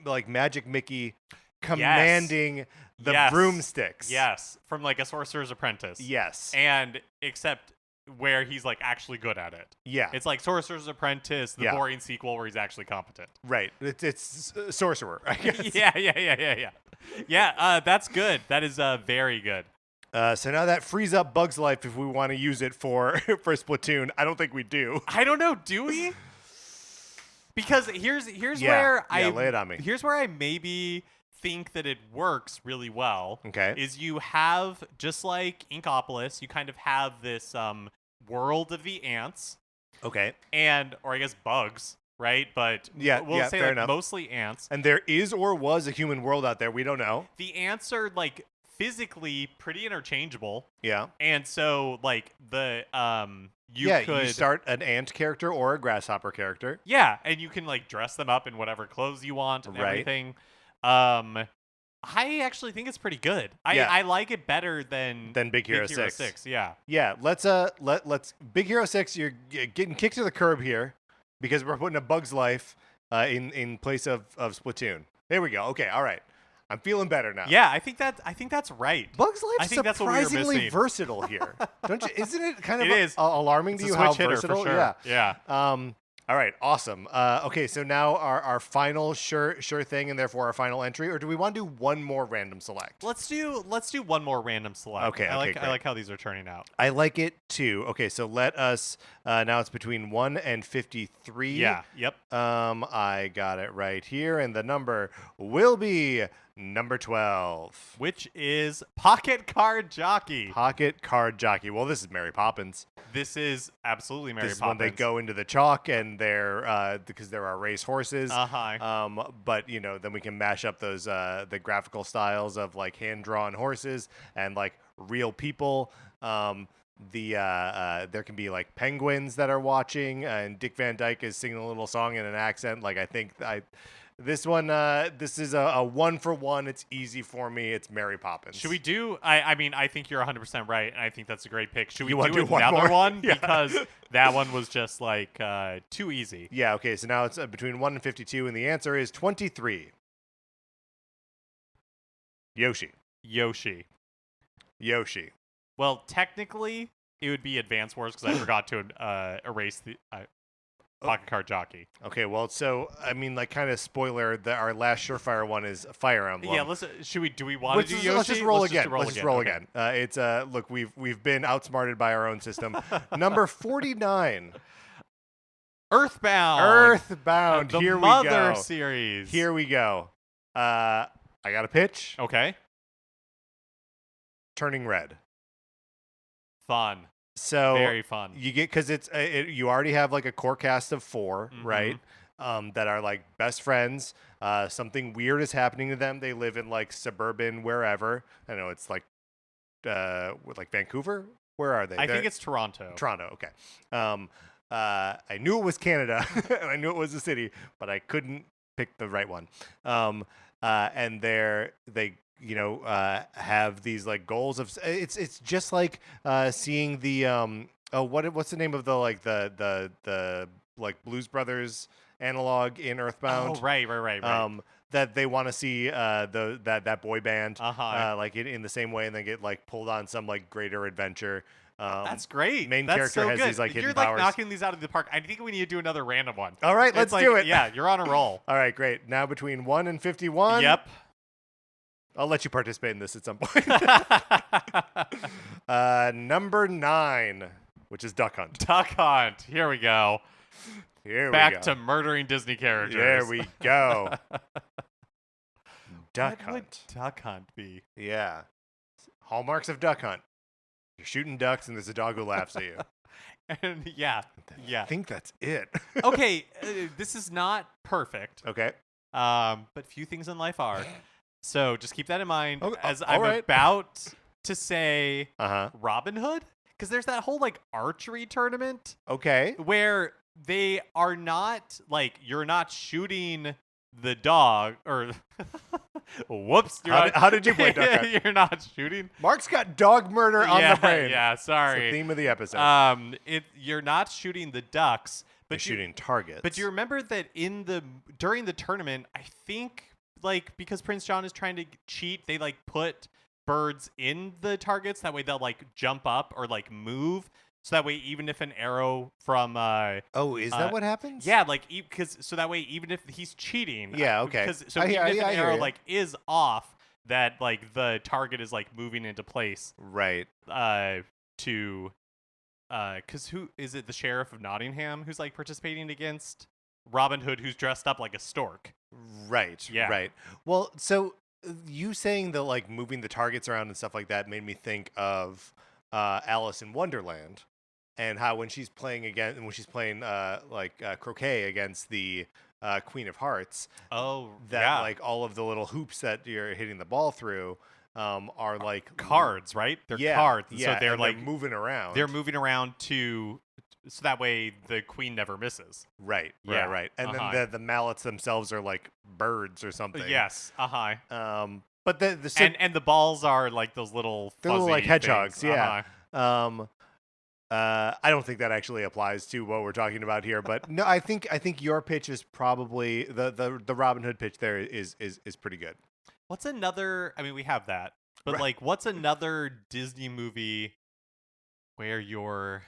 like Magic Mickey, commanding the broomsticks? Yes, from like a Sorcerer's Apprentice. Yes. And except where he's like actually good at it. Yeah. It's like Sorcerer's Apprentice, the boring sequel where he's actually competent. Right. It's Sorcerer, I guess. Yeah. Yeah, that's good. That is very good. So now that frees up Bug's Life if we want to use it for Splatoon. I don't think we do. I don't know. Do we? Because here's where lay it on me. Here's where I maybe think that it works really well. Okay. Is you have, just like Inkopolis, you kind of have this world of the ants. Okay. Or I guess bugs, right? But we'll say like mostly ants. And there is or was a human world out there. We don't know. The ants are like physically pretty interchangeable. Yeah. And so like the you start an ant character or a grasshopper character. Yeah, and you can like dress them up in whatever clothes you want and everything. I actually think it's pretty good. I like it better than Big Hero 6. Yeah. Yeah, let's Big Hero 6, you're getting kicked to the curb here because we're putting a Bug's Life in place of Splatoon. There we go. Okay, all right. I'm feeling better now. Yeah, I think that's right. Bug's Life is surprisingly versatile here. Don't you? Isn't it kind of alarming to you how versatile? For sure. Yeah. All right, awesome. Okay, so now our final sure thing, and therefore our final entry, or do we want to do one more random select? Let's do one more random select. Okay, I like how these are turning out. I like it too. Okay, so let us now it's between 1 and 53. Yeah. Yep. I got it right here, and the number will be number 12, which is Pocket Card Jockey. Pocket Card Jockey. Well, this is Mary Poppins. This is absolutely Mary Poppins. This is when they go into the chalk and they're because there are race horses. But then we can mash up those the graphical styles of like hand drawn horses and like real people. There can be like penguins that are watching, and Dick Van Dyke is singing a little song in an accent. Like this one, this is a 1-for-1. It's easy for me. It's Mary Poppins. Should we do? I think you're 100% right, and I think that's a great pick. Should we do one another more? one? Yeah. Because that one was just like too easy. Yeah. Okay. So now it's between 1 and 52, and the answer is 23. Yoshi. Well, technically, it would be Advance Wars because I forgot to erase the Pocket Card Jockey. Okay, well, so like kind of spoiler that our last surefire one is Fire Emblem. Yeah, do we want to do Yoshi? Let's just roll again. Let's just roll again. It's look, we've been outsmarted by our own system. Number 49. Earthbound. Here we go. The Mother series. Here we go. I got a pitch. Okay. Turning Red. Fun. So very fun. You get because you already have like a core cast of 4, right? That are like best friends. Something weird is happening to them. They live in like suburban wherever. I know it's like Vancouver. Where are they? I think it's Toronto. Okay. I knew it was Canada and I knew it was a city, but I couldn't pick the right one. And they have these like goals of it's just like seeing the what's the name of the like the like Blues Brothers analog in Earthbound? Oh, right. that they want to see that boy band Uh-huh. in the same way, and then get like pulled on some like greater adventure. That's great. Main That's character so has good. these like You're hidden like powers. knocking these out of the park. I think we need to do another random one. All right, let's do it. Yeah, you're on a roll. All right, great. Now between 1 and 51. Yep. I'll let you participate in this at some point. Number 9, which is Duck Hunt. Duck Hunt. Here we go. Back to murdering Disney characters. There we go. Duck What Hunt. would Duck Hunt be? Yeah. Hallmarks of Duck Hunt. You're shooting ducks and there's a dog who laughs at you. And yeah. I think that's it. Okay, this is not perfect. Okay. But few things in life are. So just keep that in mind as I'm right. about to say Uh-huh. Robin Hood. Because there's that whole like archery tournament Okay. where they are not like you're not shooting the dog or whoops. How did you play Duck Hunt? You're not shooting. Mark's got dog murder on the brain. Yeah, It's sorry. the theme of the episode. You're not shooting the ducks, You're but shooting targets. But do you remember that during the tournament, I think like because Prince John is trying to cheat, they like put birds in the targets that way they'll like jump up or like move. So that way, even if an arrow from is that what happens? yeah, like because so that way even if he's cheating, Yeah, okay. Because so I even if hear an arrow you. like is off, that like the target is like moving into place. Right. To because who is it? The sheriff of Nottingham who's like participating against Robin Hood, who's dressed up like a stork. Right. Yeah. Right. Well, so you saying that like moving the targets around and stuff like that made me think of Alice in Wonderland, and how when she's playing croquet against the Queen of Hearts, like all of the little hoops that you're hitting the ball through are like cards, right? They're cards. So they're like moving around. They're moving around so that way the queen never misses. Right. Yeah. Right. And then the mallets themselves are like birds or something. Yes. But and the balls are like those little they're little like hedgehogs. things. Yeah. I don't think that actually applies to what we're talking about here, but no, I think your pitch is probably the Robin Hood pitch there is pretty good. What's another? I mean, we have that, but like, what's another Disney movie where you're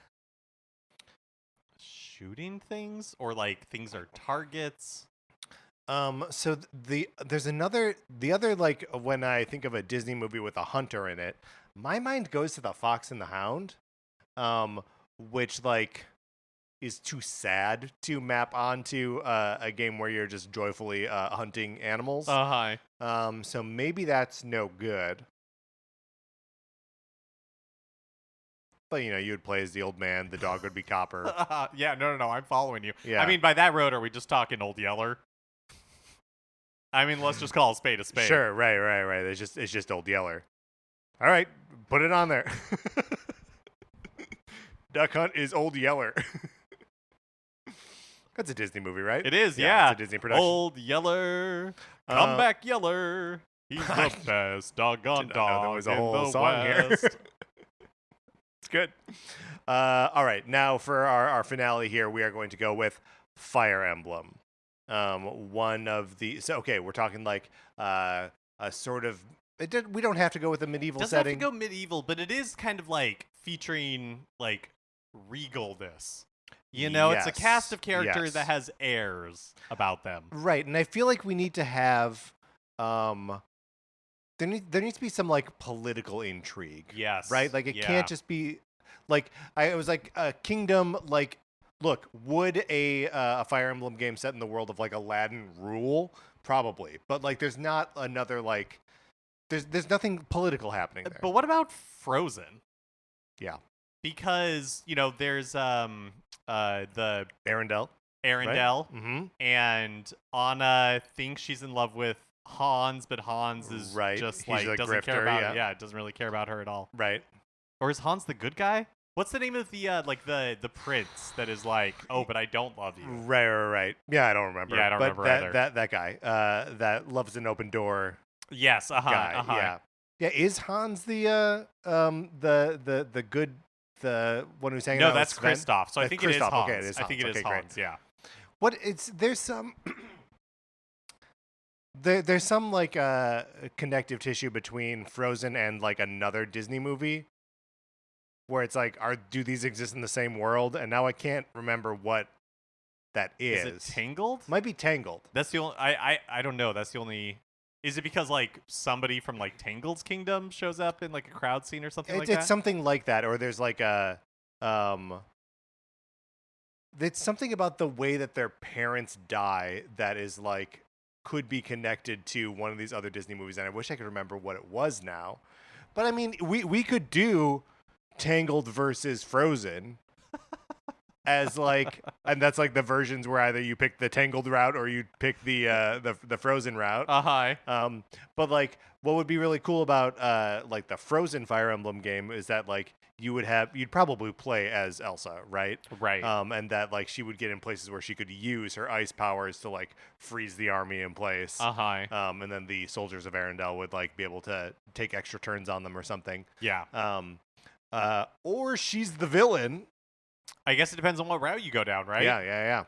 shooting things or like things are targets? So there's the other like when I think of a Disney movie with a hunter in it, my mind goes to The Fox and the Hound, which like is too sad to map onto a game where you're just joyfully hunting animals. So maybe that's no good. But you would play as the old man, the dog would be Copper. Yeah, no, I'm following you. Yeah. I mean, by that road, are we just talking Old Yeller? I mean, let's just call a spade a spade. Sure, right. It's just Old Yeller. All right, put it on there. Duck Hunt is Old Yeller. That's a Disney movie, right? It is, yeah. It's a Disney production. Old Yeller, come back Yeller. He's the best doggone dog there was a in whole the song West. here. It's good. All right, now for our finale here, we are going to go with Fire Emblem. One of the we're talking like a sort of we don't have to go with a medieval Doesn't setting. have to go medieval, but it is kind of like featuring like regalness. It's a cast of characters that has airs about them. Right, and I feel like we need to have there needs to be some like political intrigue. Yes. Right? Like it can't just be like it was like a kingdom like look, would a Fire Emblem game set in the world of like Aladdin rule? Probably. But like there's not another like there's nothing political happening there. But what about Frozen? Yeah. Because, there's the Arendelle. Right? And Anna thinks she's in love with Hans, but Hans is just like doesn't care about it. Doesn't really care about her at all. Right. Or is Hans the good guy? What's the name of the the prince that is like, oh, but I don't love you? Right. Yeah, I don't remember. Yeah, I don't remember either. That guy that loves an open door. Yes, guy. Yeah. Is Hans the good the one who's hanging out? No, that's Kristoff. So I think it is Hans. Okay, it is Hans. I think it is Hans. Great. Yeah. There's some there's some like connective tissue between Frozen and like another Disney movie where it's like, do these exist in the same world? And now I can't remember what that is. Is it Tangled? Might be Tangled. That's the only. I don't know. That's the only. Is it because like somebody from like Tangled's kingdom shows up in like a crowd scene or something like that? It's something like that, or there's like it's something about the way that their parents die that is like could be connected to one of these other Disney movies, and I wish I could remember what it was now. But I mean, we could do Tangled versus Frozen as like, and that's like the versions where either you pick the Tangled route or you pick the Frozen route. But like, what would be really cool about like the Frozen Fire Emblem game is that like you'd probably play as Elsa, right? Right. And that like she would get in places where she could use her ice powers to like freeze the army in place. And then the soldiers of Arendelle would like be able to take extra turns on them or something. Yeah. Or she's the villain. I guess it depends on what route you go down, right? Yeah.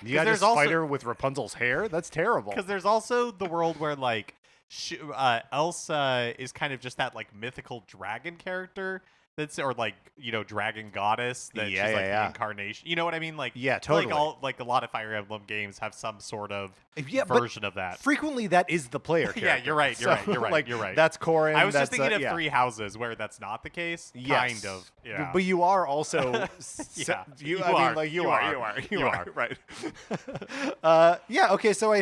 You got this fighter with Rapunzel's hair? That's terrible. Because there's also the world where like Elsa is kind of just that like mythical dragon character or like, you know, dragon goddess that she's like the incarnation. You know what I mean? Like, yeah, totally. Like a lot of Fire Emblem games have some sort of version of that. Frequently, that is the player character. Yeah, you're right. You're right. That's Corrin. I was just thinking of Three Houses where that's not the case. Yes. Kind of. Yeah. But you are also. You are. Right. Okay. So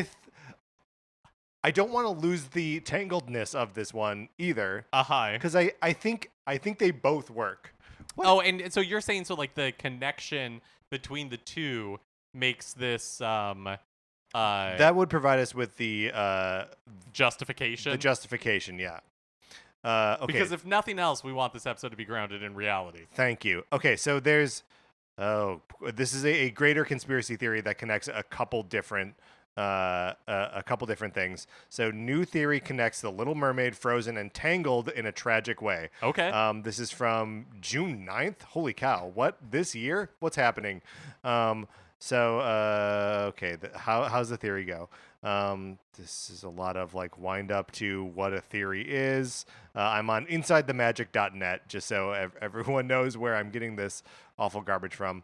I don't want to lose the tangledness of this one either. Because I think they both work. What? Oh, and so you're saying like the connection between the two makes this that would provide us with the justification. The justification, yeah. Okay. Because if nothing else, we want this episode to be grounded in reality. Thank you. Okay, so this is a greater conspiracy theory that connects a couple different things. So new theory connects The Little Mermaid, Frozen, and Tangled in a tragic way. Okay. This is from June 9th. Holy cow. What? This year? What's happening? Okay. How's the theory go? This is a lot of like wind up to what a theory is. I'm on InsideTheMagic.net just so everyone knows where I'm getting this awful garbage from.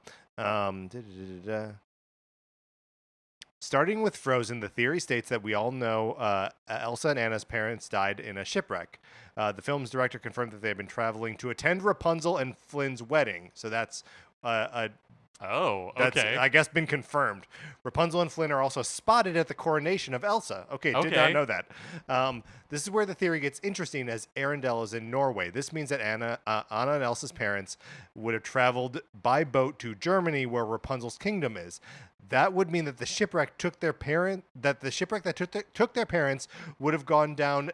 Starting with Frozen, the theory states that we all know Elsa and Anna's parents died in a shipwreck. The film's director confirmed that they had been traveling to attend Rapunzel and Flynn's wedding. So that's okay. That's, I guess, been confirmed. Rapunzel and Flynn are also spotted at the coronation of Elsa. Okay. Did not know that. This is where the theory gets interesting, as Arendelle is in Norway. This means that Anna and Elsa's parents would have traveled by boat to Germany, where Rapunzel's kingdom is. That would mean that the shipwreck took their parents would have gone down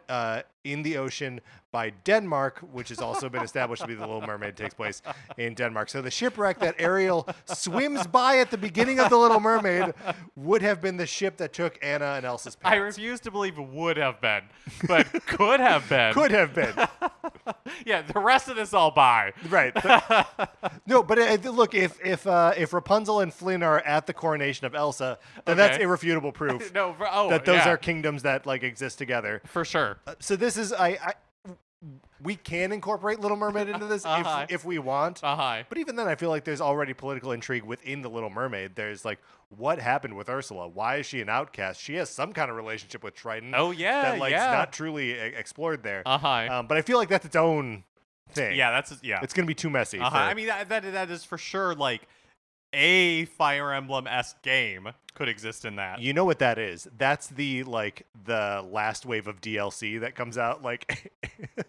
in the ocean by Denmark, which has also been established to be The Little Mermaid takes place in Denmark. So the shipwreck that Ariel swims by at the beginning of The Little Mermaid would have been the ship that took Anna and Elsa's parents. I refuse to believe would have been, but could have been. Could have been. Yeah, the rest of this I'll buy. Right. No, but look, if Rapunzel and Flynn are at the coronation of Elsa, then that's irrefutable proof that those are kingdoms that like exist together. For sure. So this is we can incorporate Little Mermaid into this if we want. But even then, I feel like there's already political intrigue within the Little Mermaid. There's like, what happened with Ursula? Why is she an outcast? She has some kind of relationship with Triton. Oh yeah, that like is not truly explored there. But I feel like that's its own thing. Yeah, it's gonna be too messy. I mean, that is for sure like a Fire Emblem-esque game could exist in that. You know what that is? That's the last wave of DLC that comes out like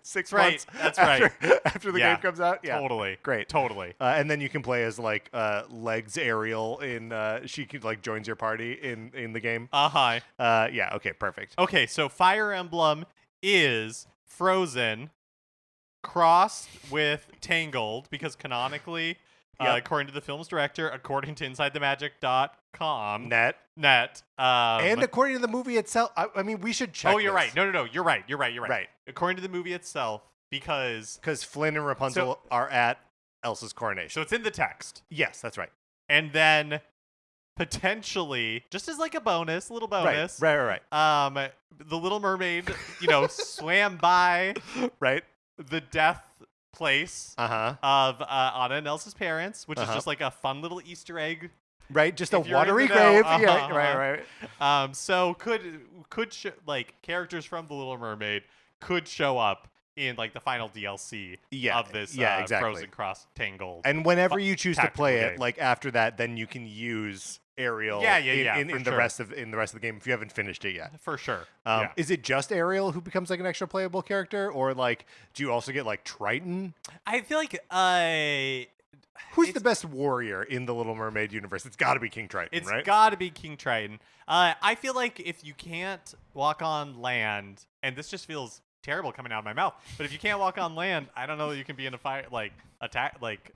6 months. That's after the game comes out. Yeah, totally, great, totally. And then you can play as like Legs Ariel in. She like joins your party in the game. Yeah. Okay. Perfect. Okay. So Fire Emblem is Frozen crossed with Tangled because canonically. According to the film's director, according to InsideTheMagic.com. Net. And according to the movie itself, I mean, we should check. Oh, you're right. No. You're right. Right. According to the movie itself, because Flynn and Rapunzel are at Elsa's coronation. So it's in the text. Yes, that's right. And then potentially, just as like a bonus, a little bonus. Right. The Little Mermaid, swam by right the death place of Anna and Elsa's parents, which is just like a fun little Easter egg. Right, just a watery grave. Right. So characters from The Little Mermaid could show up in like the final DLC of this exactly. Frozen Cross Tangled. And whenever you choose to play game. it, like after that, then you can use Ariel in the rest of the game if you haven't finished it yet. For sure. Is it just Ariel who becomes like an extra playable character, or like do you also get like Triton? I feel like who's the best warrior in the Little Mermaid universe? It's got to be King Triton, right? It's got to be King Triton. I feel like if you can't walk on land, and this just feels terrible coming out of my mouth, but if you can't walk on land, I don't know that you can be in a fire, like attack, like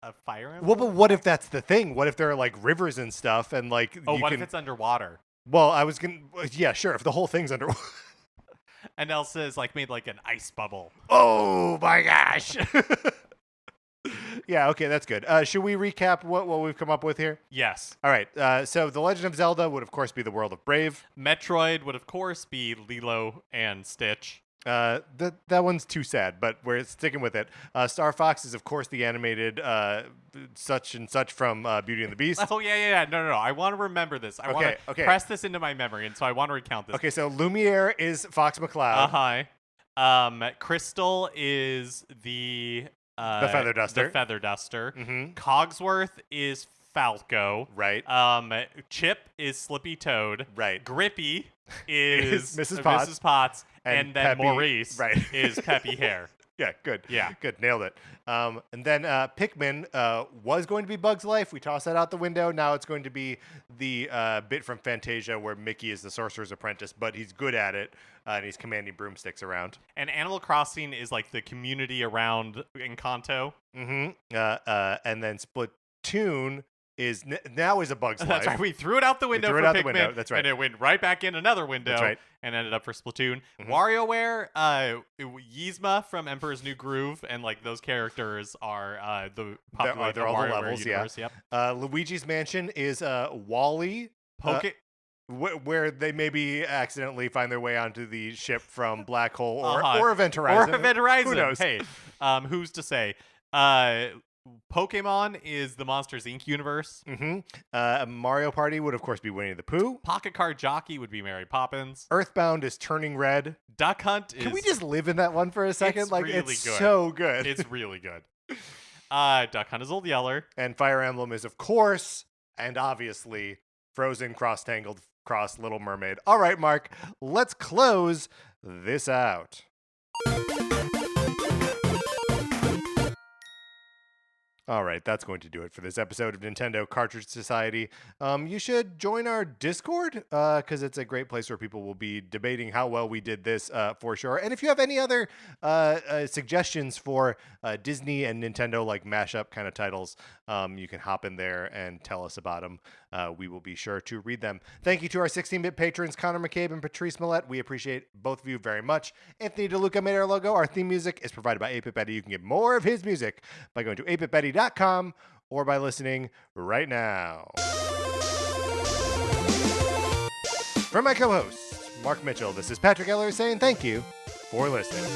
a fire emblem? Well, but what if that's the thing? What if there are like rivers and stuff, and like if it's underwater? Well, I was gonna, yeah, sure. If the whole thing's underwater. And Elsa is like made like an ice bubble. Oh my gosh. Yeah, okay, that's good. Should we recap what we've come up with here? Yes. All right. So The Legend of Zelda would, of course, be the world of Brave. Metroid would, of course, be Lilo and Stitch. That one's too sad, but we're sticking with it. Star Fox is, of course, the animated such and such from Beauty and the Beast. Oh, yeah. No. I want to remember this. I want to press this into my memory, and so I want to recount this. Okay, so Lumiere is Fox McCloud. Crystal is the Feather Duster. The Feather Duster. Mm-hmm. Cogsworth is Falco. Right. Chip is Slippy Toad. Right. Grippy is Mrs. Potts. And then Peppy, Maurice is Peppy Hare. Yeah, good. Yeah. Good. Nailed it. And then Pikmin was going to be Bug's Life. We tossed that out the window. Now it's going to be the bit from Fantasia where Mickey is the sorcerer's apprentice, but he's good at it, and he's commanding broomsticks around. And Animal Crossing is like the community around Encanto. Mm-hmm. And then Splatoon is now a Bug's Life. That's right. We threw it out the window for Pikmin. That's right. And it went right back in another window. That's right. And ended up for Splatoon. Mm-hmm. WarioWare, Yzma from Emperor's New Groove, and like those characters are the popular they're all the WarioWare levels, universe. yeah. Yep. Luigi's Mansion is Wally. Where they maybe accidentally find their way onto the ship from Black Hole or Event Horizon. Or Event Horizon. Who knows? Hey, who's to say? Pokemon is the Monsters, Inc. universe. Mm-hmm. Mario Party would, of course, be Winnie the Pooh. Pocket Card Jockey would be Mary Poppins. Earthbound is Turning Red. Duck Hunt is... Can we just live in that one for a second? It's really it's good. So good. It's really good. Duck Hunt is Old Yeller. And Fire Emblem is, of course, and obviously, Frozen Cross Tangled Cross Little Mermaid. All right, Mark, let's close this out. All right, that's going to do it for this episode of Nintendo Cartridge Society. You should join our Discord because it's a great place where people will be debating how well we did this for sure. And if you have any other suggestions for Disney and Nintendo like mashup kind of titles, you can hop in there and tell us about them. We will be sure to read them. Thank you to our 16-bit patrons, Connor McCabe and Patrice Millette. We appreciate both of you very much. Anthony DeLuca made our logo. Our theme music is provided by 8-Bit Betty. You can get more of his music by going to 8bitbetty.com or by listening right now. For my co-host, Mark Mitchell, this is Patrick Eller saying thank you for listening.